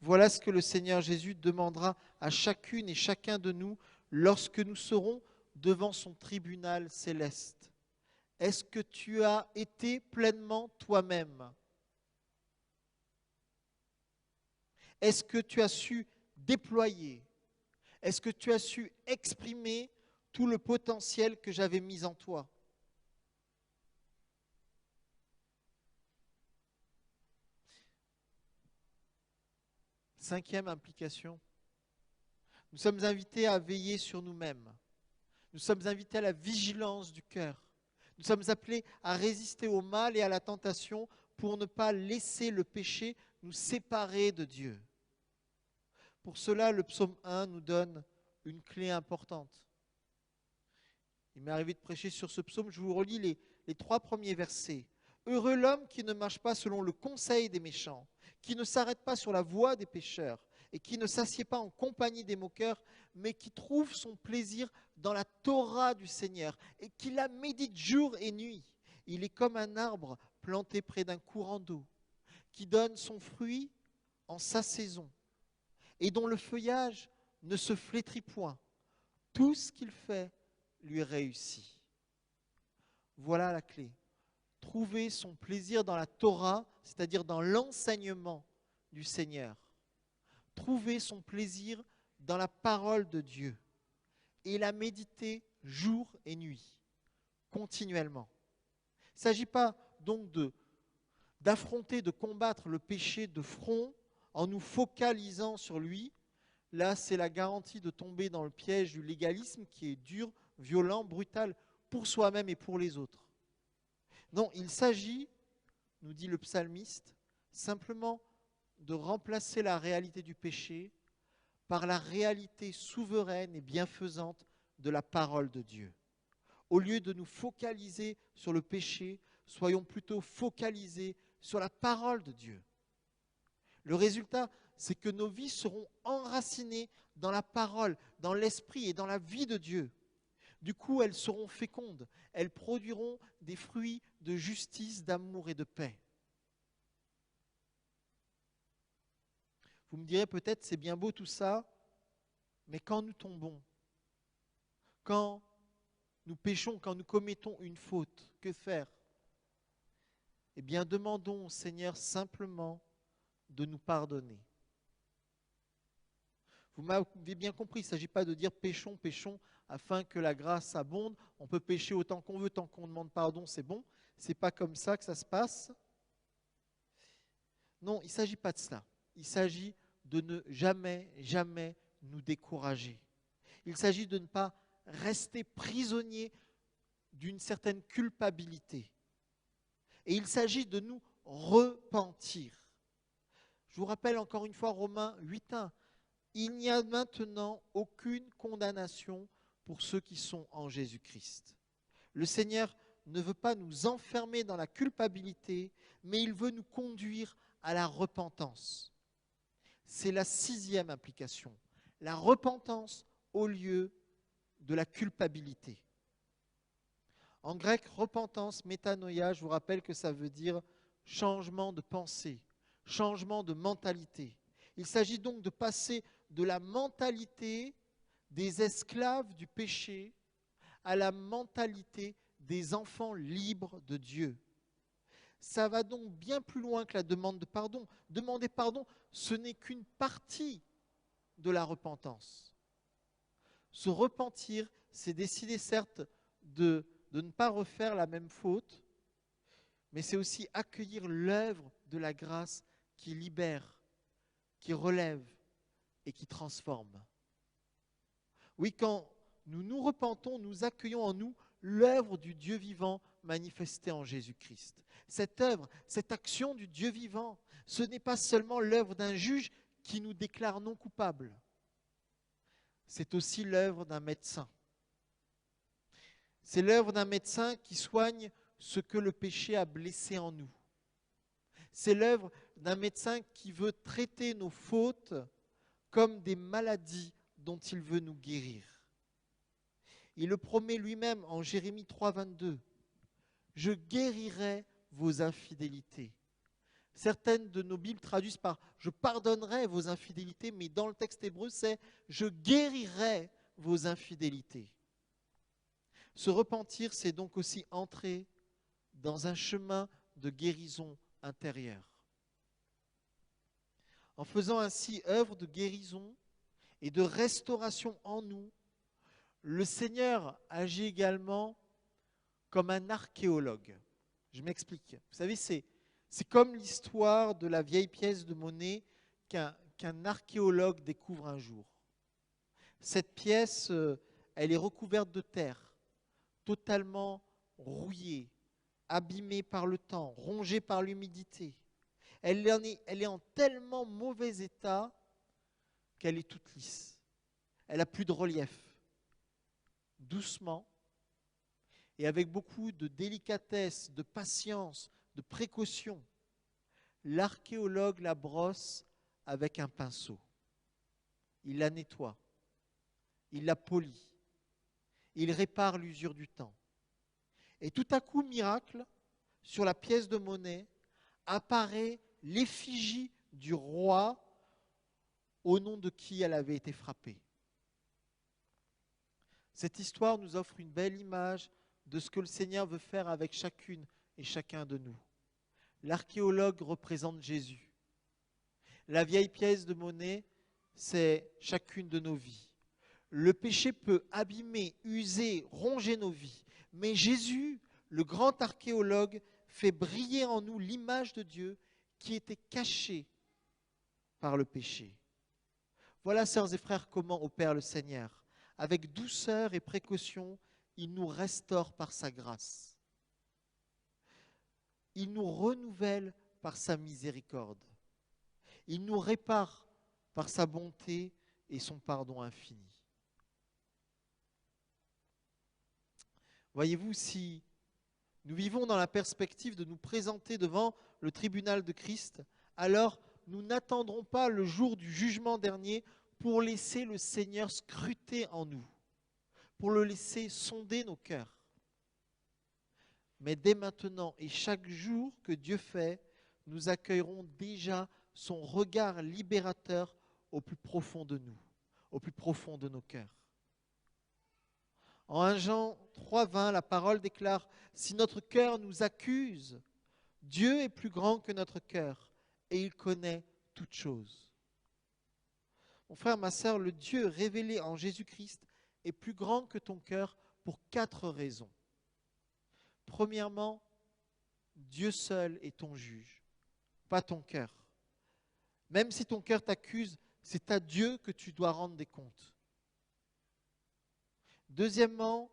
Voilà ce que le Seigneur Jésus demandera à chacune et chacun de nous lorsque nous serons devant son tribunal céleste. Est-ce que tu as été pleinement toi-même? Est-ce que tu as su déployer? Est-ce que tu as su exprimer tout le potentiel que j'avais mis en toi? Cinquième implication, nous sommes invités à veiller sur nous-mêmes. Nous sommes invités à la vigilance du cœur. Nous sommes appelés à résister au mal et à la tentation pour ne pas laisser le péché nous séparer de Dieu. Pour cela, le psaume 1 nous donne une clé importante. Il m'est arrivé de prêcher sur ce psaume, je vous relis les 3 premiers versets. Heureux l'homme qui ne marche pas selon le conseil des méchants, qui ne s'arrête pas sur la voie des pécheurs et qui ne s'assied pas en compagnie des moqueurs, mais qui trouve son plaisir dans la Torah du Seigneur et qui la médite jour et nuit. Il est comme un arbre planté près d'un courant d'eau, qui donne son fruit en sa saison et dont le feuillage ne se flétrit point. Tout ce qu'il fait lui réussit. Voilà la clé. Trouver son plaisir dans la Torah, c'est-à-dire dans l'enseignement du Seigneur. Trouver son plaisir dans la parole de Dieu et la méditer jour et nuit, continuellement. Il ne s'agit pas donc d'affronter, de combattre le péché de front en nous focalisant sur lui. Là, c'est la garantie de tomber dans le piège du légalisme qui est dur, violent, brutal pour soi-même et pour les autres. Non, il s'agit, nous dit le psalmiste, simplement de remplacer la réalité du péché par la réalité souveraine et bienfaisante de la parole de Dieu. Au lieu de nous focaliser sur le péché, soyons plutôt focalisés sur la parole de Dieu. Le résultat, c'est que nos vies seront enracinées dans la parole, dans l'esprit et dans la vie de Dieu. Du coup, elles seront fécondes, elles produiront des fruits de justice, d'amour et de paix. Vous me direz peut-être, c'est bien beau tout ça, mais quand nous tombons, quand nous péchons, quand nous commettons une faute, que faire? Eh bien, demandons au Seigneur simplement de nous pardonner. Vous m'avez bien compris, il ne s'agit pas de dire péchons, péchons, afin que la grâce abonde. On peut pécher autant qu'on veut, tant qu'on demande pardon, c'est bon. Ce n'est pas comme ça que ça se passe. Non, il ne s'agit pas de cela. Il s'agit de ne jamais, jamais nous décourager. Il s'agit de ne pas rester prisonnier d'une certaine culpabilité. Et il s'agit de nous repentir. Je vous rappelle encore une fois Romains 8.1. Il n'y a maintenant aucune condamnation pour ceux qui sont en Jésus-Christ. Le Seigneur ne veut pas nous enfermer dans la culpabilité, mais il veut nous conduire à la repentance. C'est la 6e application. La repentance au lieu de la culpabilité. En grec, repentance, métanoïa, je vous rappelle que ça veut dire changement de pensée, changement de mentalité. Il s'agit donc de passer de la mentalité des esclaves du péché à la mentalité des enfants libres de Dieu. Ça va donc bien plus loin que la demande de pardon. Demander pardon, ce n'est qu'une partie de la repentance. Se repentir, c'est décider certes de ne pas refaire la même faute, mais c'est aussi accueillir l'œuvre de la grâce qui libère, qui relève et qui transforme. Oui, quand nous nous repentons, nous accueillons en nous l'œuvre du Dieu vivant manifestée en Jésus-Christ. Cette œuvre, cette action du Dieu vivant, ce n'est pas seulement l'œuvre d'un juge qui nous déclare non coupables. C'est aussi l'œuvre d'un médecin. C'est l'œuvre d'un médecin qui soigne ce que le péché a blessé en nous. C'est l'œuvre d'un médecin qui veut traiter nos fautes comme des maladies dont il veut nous guérir. Il le promet lui-même en Jérémie 3, 22. « Je guérirai vos infidélités ». Certaines de nos Bibles traduisent par « je pardonnerai vos infidélités », mais dans le texte hébreu, c'est « je guérirai vos infidélités ». Se repentir, c'est donc aussi entrer dans un chemin de guérison intérieure. En faisant ainsi œuvre de guérison et de restauration en nous, le Seigneur agit également comme un archéologue. Je m'explique. Vous savez, c'est comme l'histoire de la vieille pièce de monnaie qu'un archéologue découvre un jour. Cette pièce, elle est recouverte de terre, totalement rouillée, abîmée par le temps, rongée par l'humidité. Elle est en tellement mauvais état qu'elle est toute lisse. Elle n'a plus de relief. Doucement, et avec beaucoup de délicatesse, de patience, de précaution, l'archéologue la brosse avec un pinceau. Il la nettoie, il la polit, il répare l'usure du temps. Et tout à coup, miracle, sur la pièce de monnaie, apparaît l'effigie du roi au nom de qui elle avait été frappée. Cette histoire nous offre une belle image de ce que le Seigneur veut faire avec chacune et chacun de nous. L'archéologue représente Jésus. La vieille pièce de monnaie, c'est chacune de nos vies. Le péché peut abîmer, user, ronger nos vies. Mais Jésus, le grand archéologue, fait briller en nous l'image de Dieu qui était cachée par le péché. Voilà, sœurs et frères, comment opère le Seigneur. Avec douceur et précaution, il nous restaure par sa grâce. Il nous renouvelle par sa miséricorde. Il nous répare par sa bonté et son pardon infini. Voyez-vous, si nous vivons dans la perspective de nous présenter devant le tribunal de Christ, alors nous n'attendrons pas le jour du jugement dernier pour laisser le Seigneur scruter en nous, pour le laisser sonder nos cœurs. Mais dès maintenant et chaque jour que Dieu fait, nous accueillerons déjà son regard libérateur au plus profond de nous, au plus profond de nos cœurs. En 1 Jean 3,20, la parole déclare « Si notre cœur nous accuse, Dieu est plus grand que notre cœur et il connaît toutes choses. » Mon frère, ma sœur, le Dieu révélé en Jésus-Christ est plus grand que ton cœur pour 4 raisons. Premièrement, Dieu seul est ton juge, pas ton cœur. Même si ton cœur t'accuse, c'est à Dieu que tu dois rendre des comptes. Deuxièmement,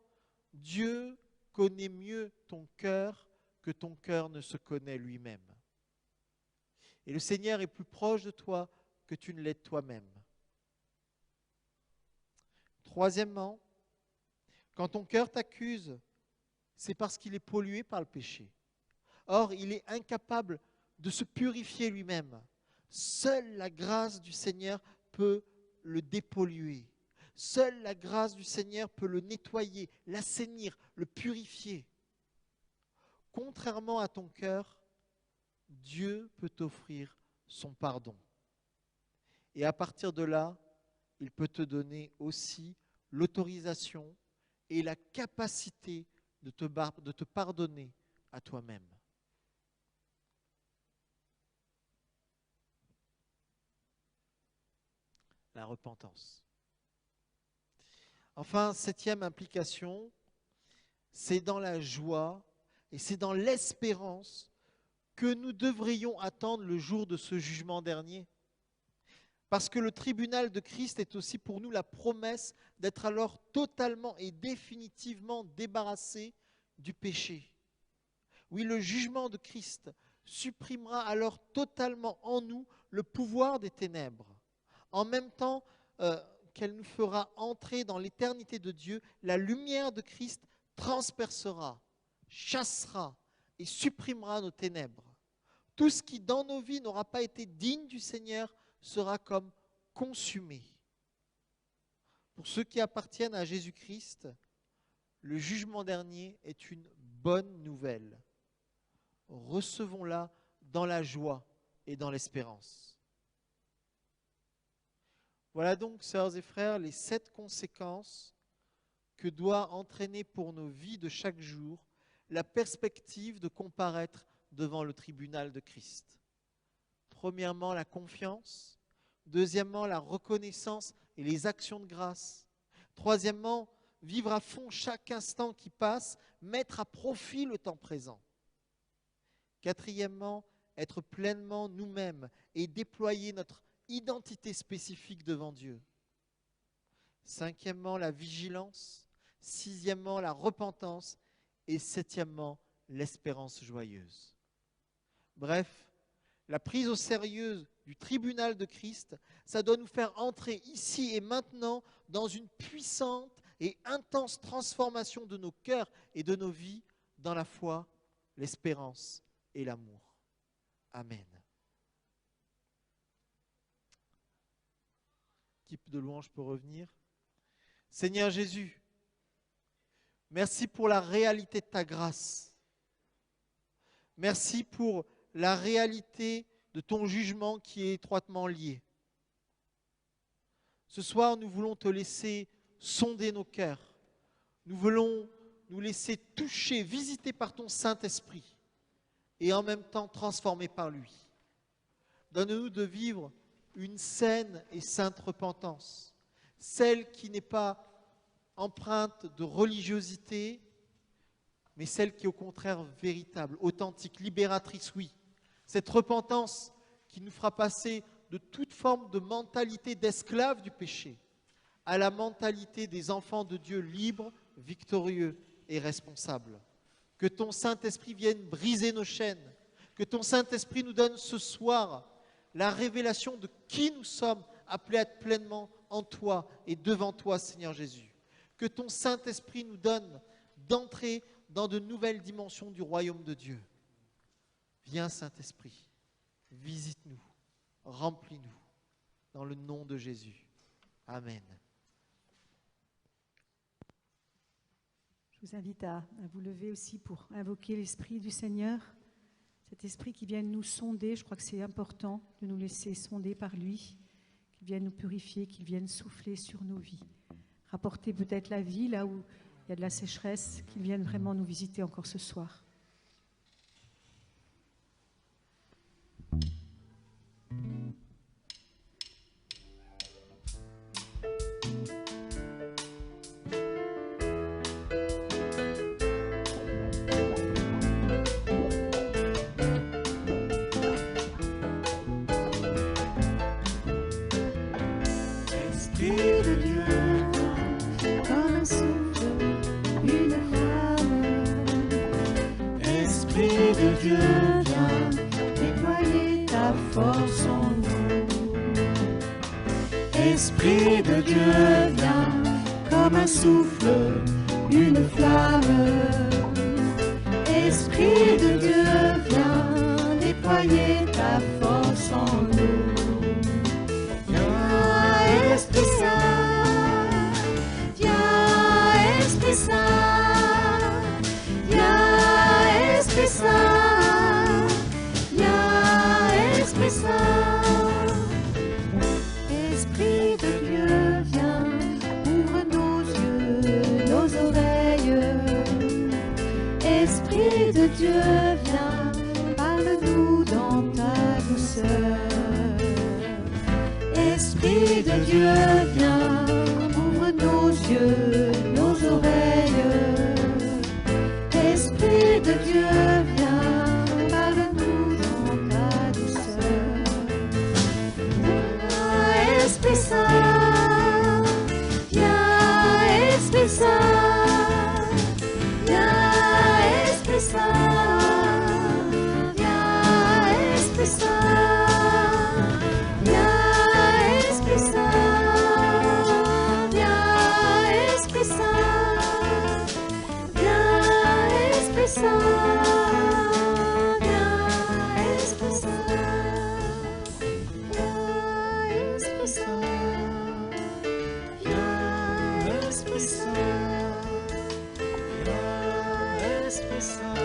Dieu connaît mieux ton cœur que ton cœur ne se connaît lui-même. Et le Seigneur est plus proche de toi que tu ne l'es de toi-même. Troisièmement, Quand ton cœur t'accuse, c'est parce qu'il est pollué par le péché. Or, il est incapable de se purifier lui-même. Seule la grâce du Seigneur peut le dépolluer. Seule la grâce du Seigneur peut le nettoyer, l'assainir, le purifier. Contrairement à ton cœur, Dieu peut t'offrir son pardon. Et à partir de là, il peut te donner aussi l'autorisation et la capacité de te pardonner à toi-même. La repentance. Enfin, 7e implication, c'est dans la joie et c'est dans l'espérance que nous devrions attendre le jour de ce jugement dernier. Parce que le tribunal de Christ est aussi pour nous la promesse d'être alors totalement et définitivement débarrassés du péché. Oui, le jugement de Christ supprimera alors totalement en nous le pouvoir des ténèbres. En même temps qu'elle nous fera entrer dans l'éternité de Dieu, la lumière de Christ transpercera, chassera et supprimera nos ténèbres. Tout ce qui dans nos vies n'aura pas été digne du Seigneur sera comme consumé. Pour ceux qui appartiennent à Jésus-Christ, le jugement dernier est une bonne nouvelle. Recevons-la dans la joie et dans l'espérance. Voilà donc, sœurs et frères, les 7 conséquences que doit entraîner pour nos vies de chaque jour la perspective de comparaître devant le tribunal de Christ. Premièrement, la confiance. Deuxièmement, la reconnaissance et les actions de grâce. Troisièmement, vivre à fond chaque instant qui passe, mettre à profit le temps présent. Quatrièmement, être pleinement nous-mêmes et déployer notre identité spécifique devant Dieu. Cinquièmement, la vigilance. Sixièmement, la repentance. Et septièmement, l'espérance joyeuse. Bref, la prise au sérieux du tribunal de Christ, ça doit nous faire entrer ici et maintenant dans une puissante et intense transformation de nos cœurs et de nos vies dans la foi, l'espérance et l'amour. Amen. Équipe de louange peut revenir. Seigneur Jésus, merci pour la réalité de ta grâce. Merci pour la réalité de ton jugement qui est étroitement lié. Ce soir, nous voulons te laisser sonder nos cœurs. Nous voulons nous laisser toucher, visiter par ton Saint-Esprit et en même temps transformer par lui. Donne-nous de vivre une saine et sainte repentance, celle qui n'est pas empreinte de religiosité, mais celle qui est au contraire véritable, authentique, libératrice, oui. Cette repentance qui nous fera passer de toute forme de mentalité d'esclave du péché à la mentalité des enfants de Dieu libres, victorieux et responsables. Que ton Saint-Esprit vienne briser nos chaînes, que ton Saint-Esprit nous donne ce soir la révélation de qui nous sommes appelés à être pleinement en toi et devant toi, Seigneur Jésus. Que ton Saint-Esprit nous donne d'entrer dans de nouvelles dimensions du royaume de Dieu. Viens, Saint-Esprit, visite-nous, remplis-nous, dans le nom de Jésus. Amen. Je vous invite à vous lever aussi pour invoquer l'Esprit du Seigneur, cet Esprit qui vient nous sonder. Je crois que c'est important de nous laisser sonder par lui, qu'il vienne nous purifier, qu'il vienne souffler sur nos vies, rapporter peut-être la vie là où il y a de la sécheresse, qu'il vienne vraiment nous visiter encore ce soir. Esprit de Dieu, comme un souffle, une flamme. Esprit de Dieu, viens déployer ta force en nous. Esprit de Dieu, viens comme un souffle, une flamme. Esprit de Dieu, viens déployer ta force en nous. Viens, Esprit Saint, viens, Esprit Saint, viens, Esprit Saint, viens, Esprit Saint. Esprit de Dieu, viens, ouvre nos yeux, nos oreilles. Esprit de Dieu, viens, parle-nous dans ta douceur. Esprit de Dieu, viens, ouvre nos yeux, nos oreilles. Esprit de Dieu, viens, parle-nous dans ta douceur. Viens, Esprit Saint, viens, Esprit Saint, viens, Esprit Saint, viens, Esprit Saint, viens, Esprit Saint, viens, Esprit Saint, viens, Esprit Saint, viens, Esprit Saint, viens, Esprit Saint, viens, Esprit Saint, viens, Esprit Saint.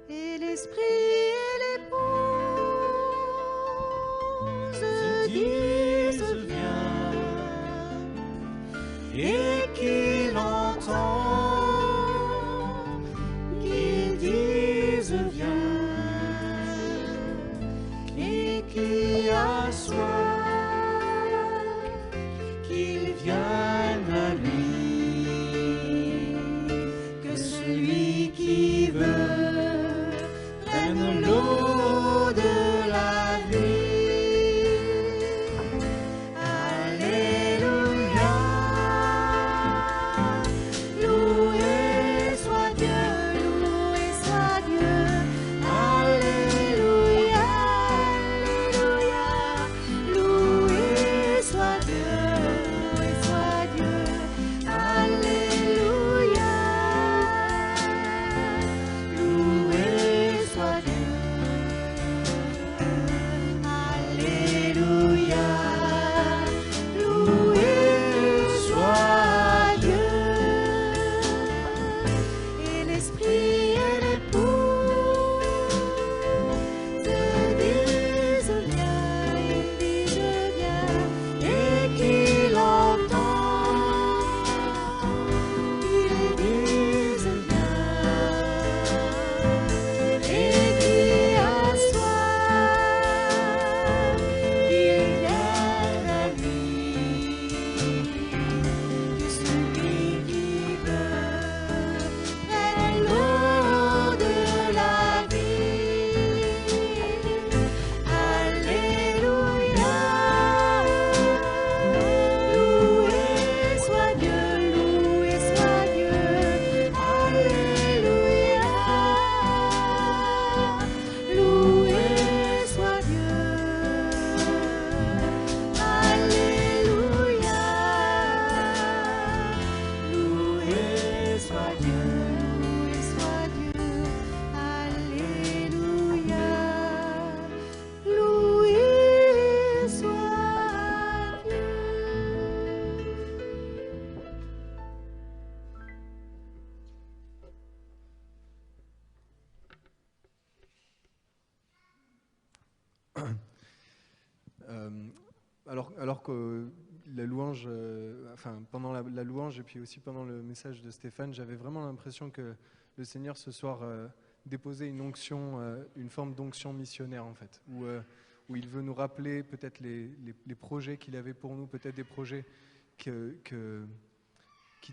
Et l'esprit et l'épouse disent viens, et qu'il entend qu'ils disent viens, et qui a soif qu'il vienne à lui, que celui qui veut prenne l'eau de la vie. Alléluia, loué soit Dieu, loué soit Dieu. Alléluia, alléluia, Alors que la louange, pendant la louange et puis aussi pendant le message de Stéphane, j'avais vraiment l'impression que le Seigneur ce soir déposait une onction, une forme d'onction missionnaire en fait, où il veut nous rappeler peut-être les projets qu'il avait pour nous, peut-être des projets qu'il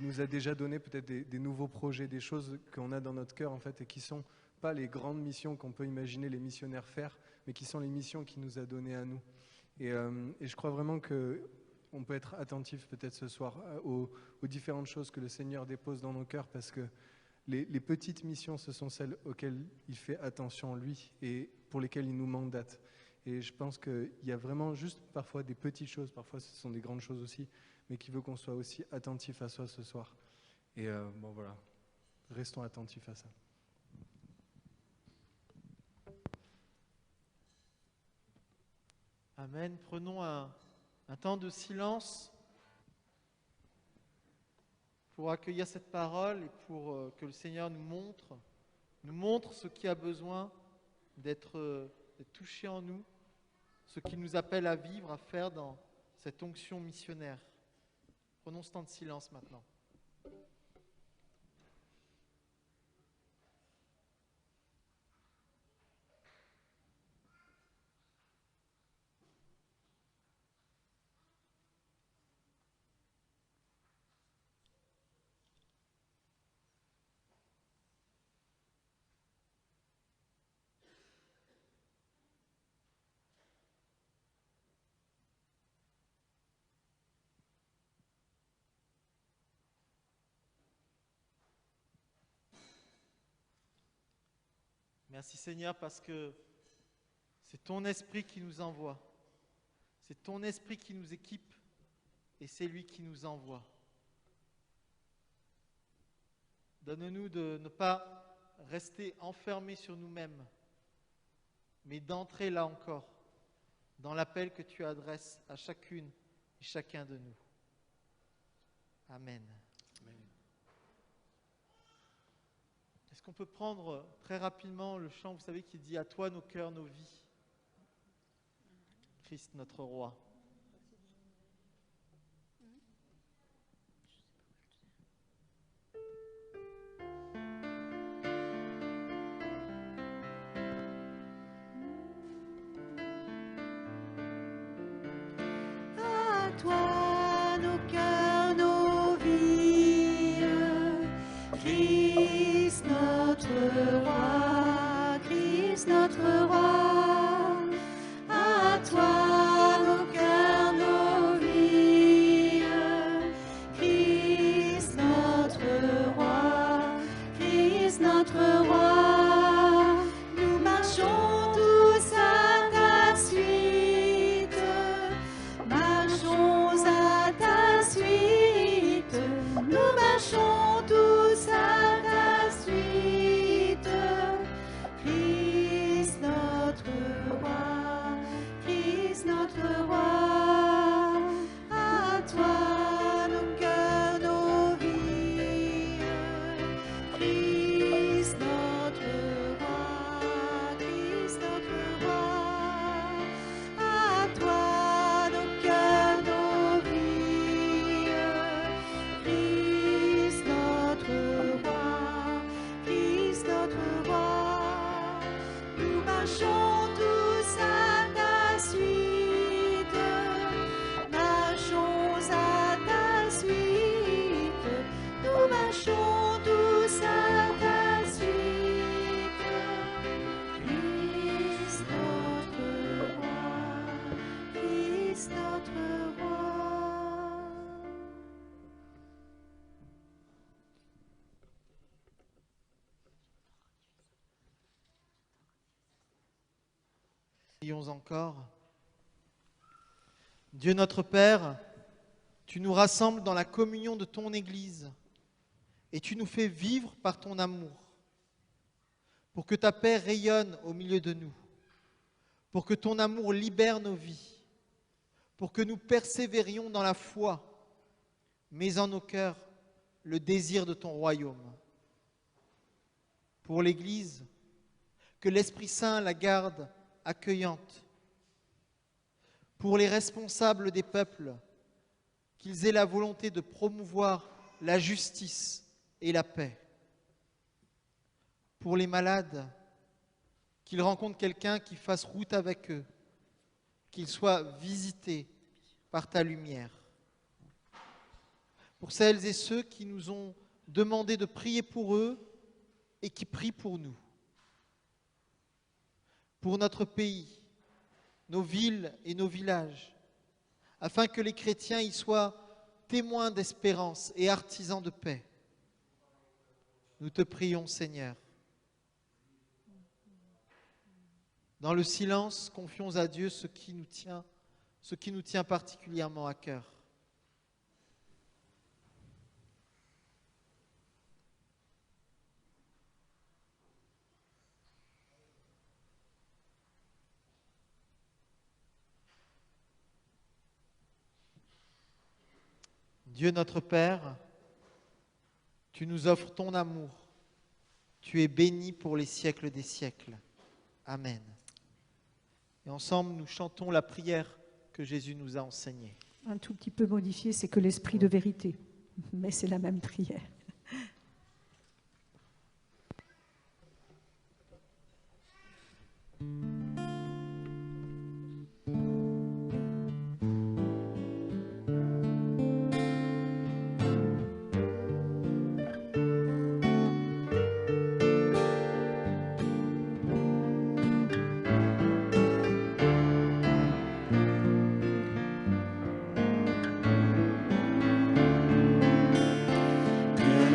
nous a déjà donné, peut-être des nouveaux projets, des choses qu'on a dans notre cœur en fait et qui sont pas les grandes missions qu'on peut imaginer les missionnaires faire, mais qui sont les missions qu'il nous a données à nous. Et je crois vraiment qu'on peut être attentif peut-être ce soir aux différentes choses que le Seigneur dépose dans nos cœurs, parce que les petites missions, ce sont celles auxquelles il fait attention lui et pour lesquelles il nous mandate. Et je pense qu'il y a vraiment juste parfois des petites choses, parfois ce sont des grandes choses aussi, mais qu'il veut qu'on soit aussi attentif à ça ce soir. Et bon voilà, restons attentifs à ça. Amen. Prenons un temps de silence pour accueillir cette parole et pour que le Seigneur nous montre ce qui a besoin d'être touché en nous, ce qu'il nous appelle à vivre, à faire dans cette onction missionnaire. Prenons ce temps de silence maintenant. Merci Seigneur parce que c'est ton esprit qui nous envoie. C'est ton esprit qui nous équipe et c'est lui qui nous envoie. Donne-nous de ne pas rester enfermés sur nous-mêmes, mais d'entrer là encore dans l'appel que tu adresses à chacune et chacun de nous. Amen. Est-ce qu'on peut prendre très rapidement le chant, vous savez, qui dit « À toi nos cœurs, nos vies ». Christ notre roi. À toi nos cœurs, nos vies, Christ notre roi, Christ notre roi. À toi nos cœurs, nos vies, Christ notre roi, Christ notre roi. Nous marchons tous à ta suite, marchons à ta suite, nous marchons tous à ta suite. Christ notre roi, Christ notre roi. À toi nos cœurs, nos vies, Christ notre roi, Christ notre roi. À toi nos cœurs, nos vies, Christ notre roi, Christ notre roi. Nous marchons tous à ta suite, marchons à ta suite, nous marchons tous à ta suite. Christ notre roi, Christ notre roi. Prions encore. Dieu notre Père, tu nous rassembles dans la communion de ton Église et tu nous fais vivre par ton amour pour que ta paix rayonne au milieu de nous, pour que ton amour libère nos vies, pour que nous persévérions dans la foi, mets en nos cœurs le désir de ton royaume. Pour l'Église, que l'Esprit Saint la garde accueillante. pour les responsables des peuples, qu'ils aient la volonté de promouvoir la justice et la paix. Pour les malades, qu'ils rencontrent quelqu'un qui fasse route avec eux, qu'ils soient visités par ta lumière. Pour celles et ceux qui nous ont demandé de prier pour eux et qui prient pour nous. Pour notre pays, nos villes et nos villages, afin que les chrétiens y soient témoins d'espérance et artisans de paix. Nous te prions, Seigneur. Dans le silence, confions à Dieu ce qui nous tient particulièrement à cœur. Dieu notre Père, tu nous offres ton amour. Tu es béni pour les siècles des siècles. Amen. Et ensemble, nous chantons la prière que Jésus nous a enseignée. Un tout petit peu modifié, c'est que l'esprit de vérité, mais c'est la même prière.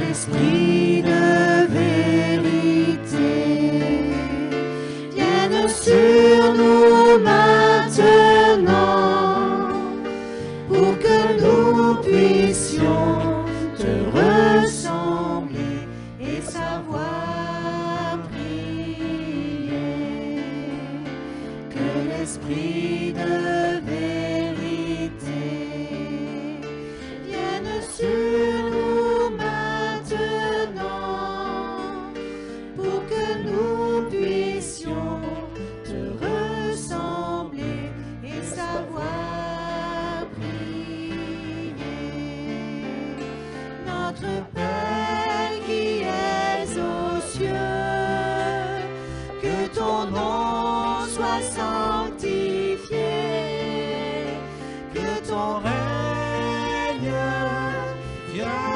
Esprit de vérité, vienne sur nous maintenant, pour que nous puissions te ressembler et savoir prier. Que l'Esprit de vérité vienne sur nous pour que nous puissions te ressembler et savoir prier. Notre Père qui es aux cieux, que ton nom soit sanctifié, que ton règne vienne.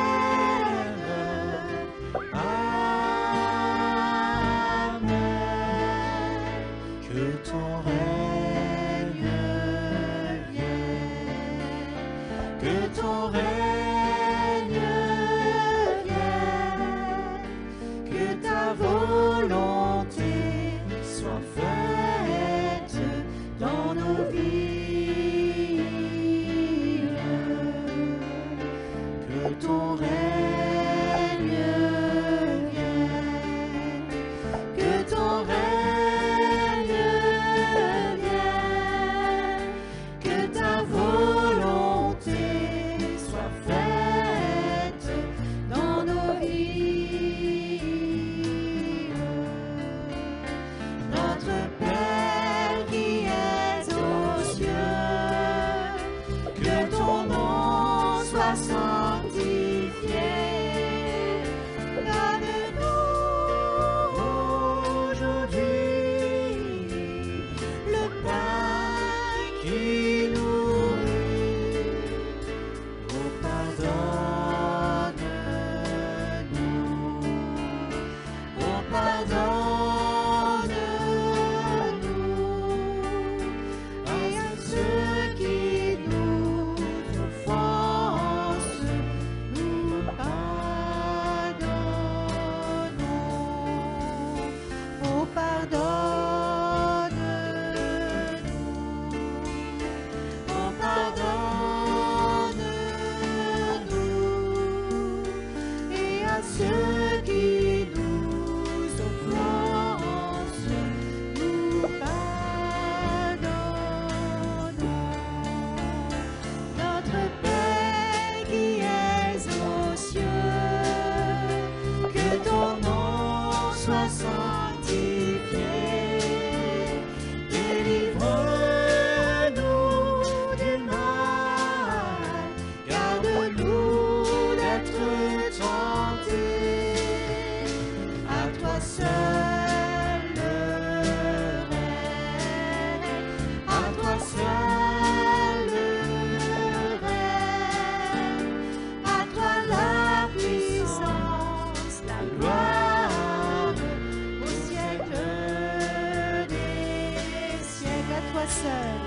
seul,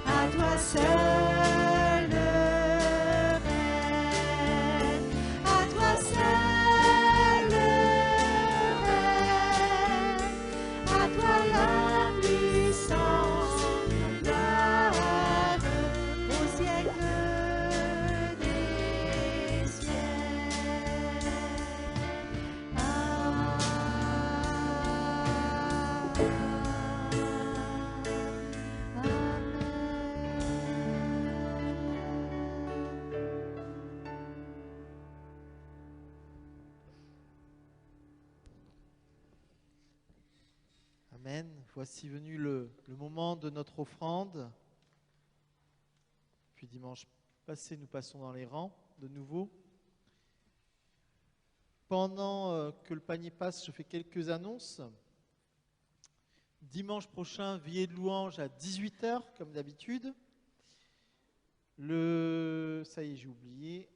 à toi seul le règne, à toi seul le règne, à toi la puissance, la gloire au siècle des siècles. Amen. Voici venu le moment de notre offrande. Puis dimanche passé, nous passons dans les rangs de nouveau. Pendant que le panier passe, je fais quelques annonces. Dimanche prochain, veillée de louange à 18h, comme d'habitude. Ça y est, j'ai oublié.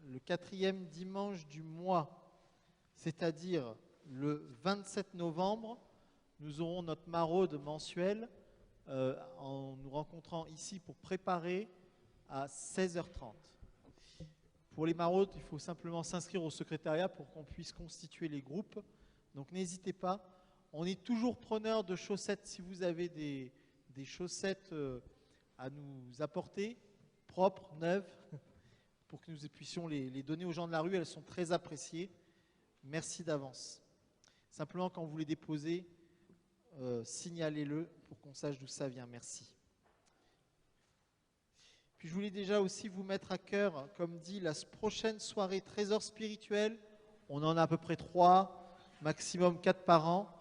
Le 4e dimanche du mois, c'est-à-dire le 27 novembre, nous aurons notre maraude mensuelle en nous rencontrant ici pour préparer à 16h30. Pour les maraudes, il faut simplement s'inscrire au secrétariat pour qu'on puisse constituer les groupes. Donc n'hésitez pas. On est toujours preneur de chaussettes. Si vous avez des chaussettes à nous apporter, propres, neuves, pour que nous puissions les donner aux gens de la rue, elles sont très appréciées. Merci d'avance. Simplement, quand vous les déposez, signalez-le pour qu'on sache d'où ça vient. Merci. Puis je voulais déjà aussi vous mettre à cœur, comme dit, la prochaine soirée Trésor spirituel. On en a à peu près 3, maximum 4 par an.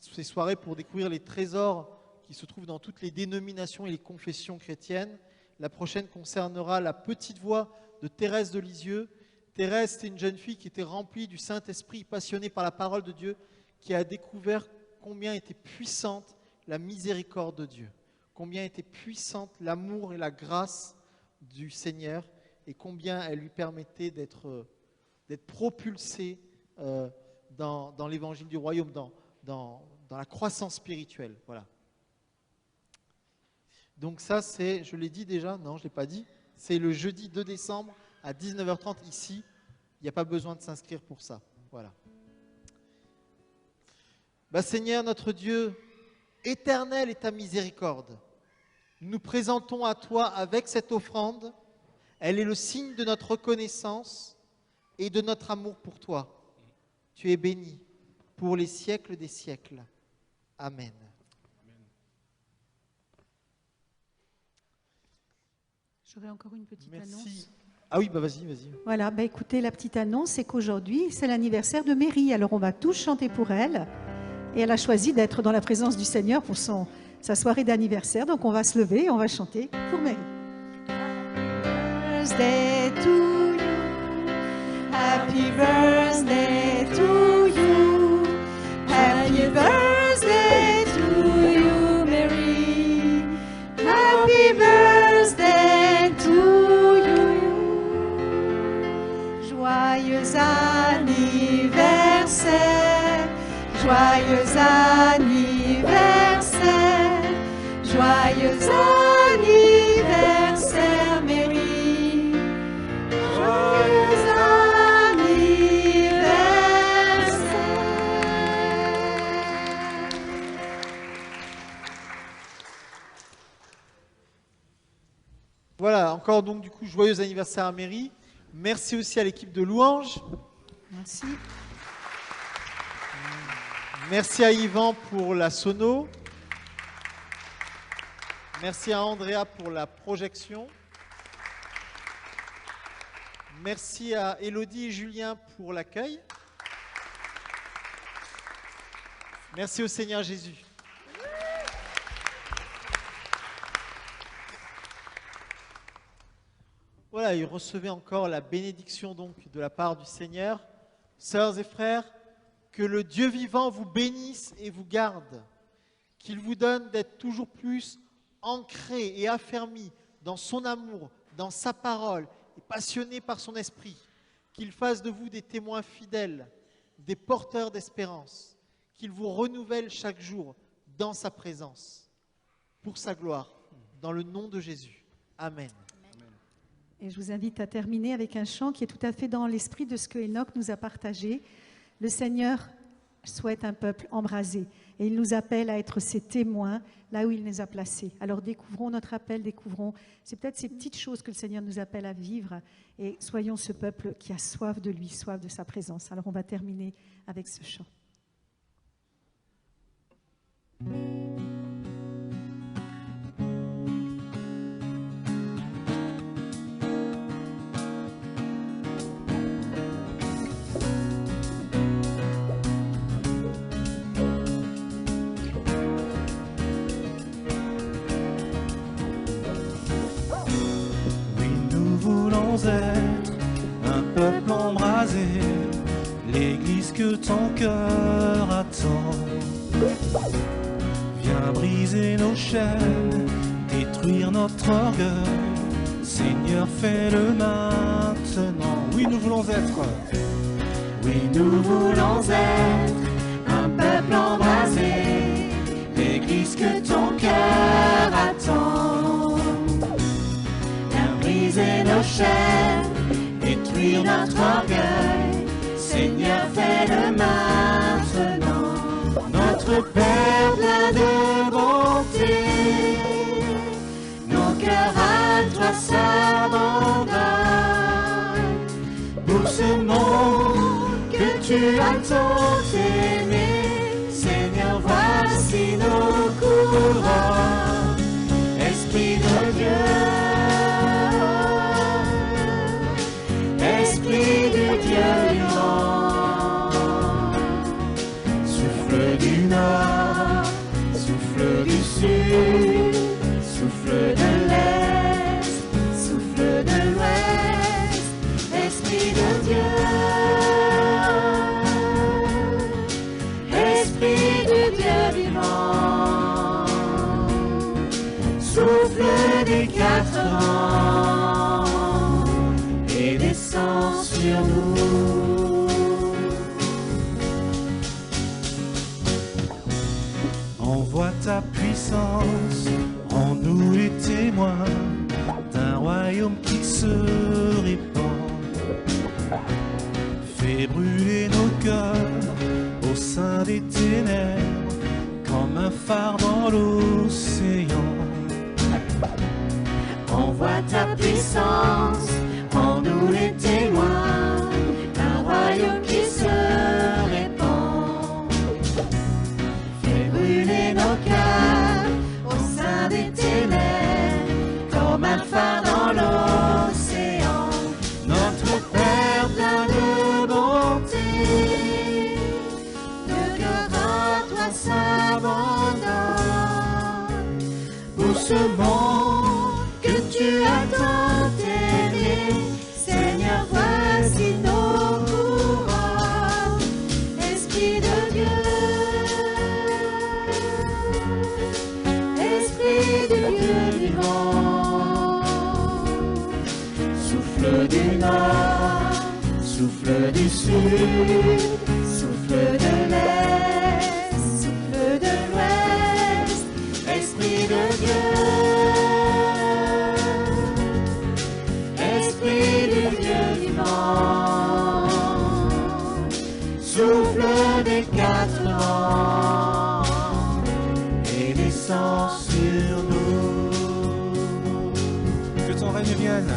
Ces soirées pour découvrir les trésors qui se trouvent dans toutes les dénominations et les confessions chrétiennes. La prochaine concernera la petite voix de Thérèse de Lisieux. Thérèse, c'était une jeune fille qui était remplie du Saint-Esprit, passionnée par la parole de Dieu, qui a découvert combien était puissante la miséricorde de Dieu, combien était puissante l'amour et la grâce du Seigneur et combien elle lui permettait d'être propulsée dans l'évangile du royaume, dans la croissance spirituelle. Voilà. Donc ça, c'est, je l'ai dit déjà, non, je ne l'ai pas dit, c'est le jeudi 2 décembre à 19h30 ici. Il n'y a pas besoin de s'inscrire pour ça. Voilà. Seigneur notre Dieu, éternel est ta miséricorde. Nous nous présentons à toi avec cette offrande. Elle est le signe de notre reconnaissance et de notre amour pour toi. Tu es béni pour les siècles des siècles. Amen. J'aurais encore une petite Merci. annonce. Ah oui, vas-y. Voilà, écoutez, la petite annonce, c'est qu'aujourd'hui, c'est l'anniversaire de Mary. Alors, on va tous chanter pour elle. Et elle a choisi d'être dans la présence du Seigneur pour sa soirée d'anniversaire. Donc, on va se lever et on va chanter pour Mary. Birthday to you. Happy birthday to you. Happy birthday to you, Mary. Happy birthday to you. Joyeux anniversaire. Joyeux anniversaire. Joyeux anniversaire, Mary. Joyeux anniversaire. Voilà, encore donc du coup, joyeux anniversaire à Mary. Merci aussi à l'équipe de louanges. Merci. Merci à Yvan pour la sono. Merci à Andrea pour la projection. Merci à Élodie et Julien pour l'accueil. Merci au Seigneur Jésus. Voilà, et recevez encore la bénédiction donc de la part du Seigneur. Sœurs et frères, que le Dieu vivant vous bénisse et vous garde, qu'il vous donne d'être toujours plus ancré et affermi dans son amour, dans sa parole, et passionné par son esprit, qu'il fasse de vous des témoins fidèles, des porteurs d'espérance, qu'il vous renouvelle chaque jour dans sa présence. pour sa gloire. Dans le nom de Jésus. Amen. Et je vous invite à terminer avec un chant qui est tout à fait dans l'esprit de ce que Enoch nous a partagé. Le Seigneur souhaite un peuple embrasé et il nous appelle à être ses témoins là où il nous a placés. Alors découvrons notre appel, c'est peut-être ces petites choses que le Seigneur nous appelle à vivre et soyons ce peuple qui a soif de lui, soif de sa présence. Alors on va terminer avec ce chant. Être un peuple embrasé, l'église que ton cœur attend. Viens briser nos chaînes, détruire notre orgueil. Seigneur, fais-le maintenant. Oui, nous voulons être. Oui, nous voulons être un peuple embrasé, l'église que ton cœur attend. Briser nos chaînes, détruire notre orgueil. Seigneur, fais-le maintenant. Notre Père plein de bonté, nos cœurs à toi s'abandonnent. Pour ce monde que tu as tant aimé, Seigneur, voici nos couronnes. Esprit de Dieu, Esprit du Dieu vivant, souffle du nord, souffle du sud, souffle de l'est, souffle de l'ouest, Esprit de Dieu, Esprit du Dieu vivant, souffle des 4 vents et descend sur nous. Envoie ta puissance, rends-nous les témoins d'un royaume qui se répand. Fais brûler nos cœurs au sein des ténèbres, comme un phare dans l'océan. Envoie ta puissance, rends-nous les témoins d'un royaume qui se répand. Fais brûler nos cœurs au sein des ténèbres, comme un phare dans l'océan. Notre Père plein de bonté, nos cœurs à toi s'abandonnent. Pour ce monde que tu as tant aimé, Seigneur, voici nos couronnes. Esprit de Dieu, Esprit du Dieu vivant, souffle du nord, souffle du sud, souffle de l'est, souffle de l'ouest, Esprit de Dieu. Souffle des 4 vents et descend sur nous. Que ton règne vienne.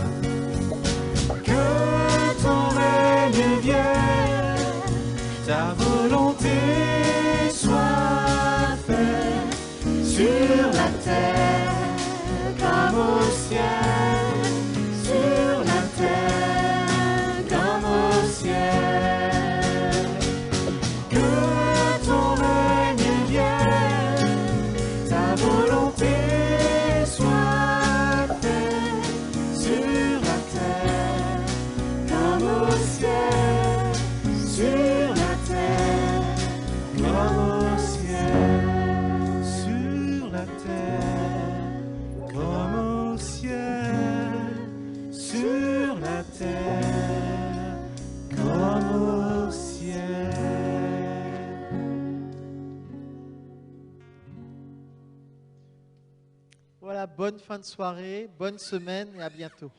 Que ton règne vienne, ta volonté soit faite sur la terre comme au ciel. Sur la terre comme au ciel. Volonté soit faite sur la terre comme au ciel, sur la terre comme au ciel, Sur la terre Voilà, bonne fin de soirée, bonne semaine et à bientôt.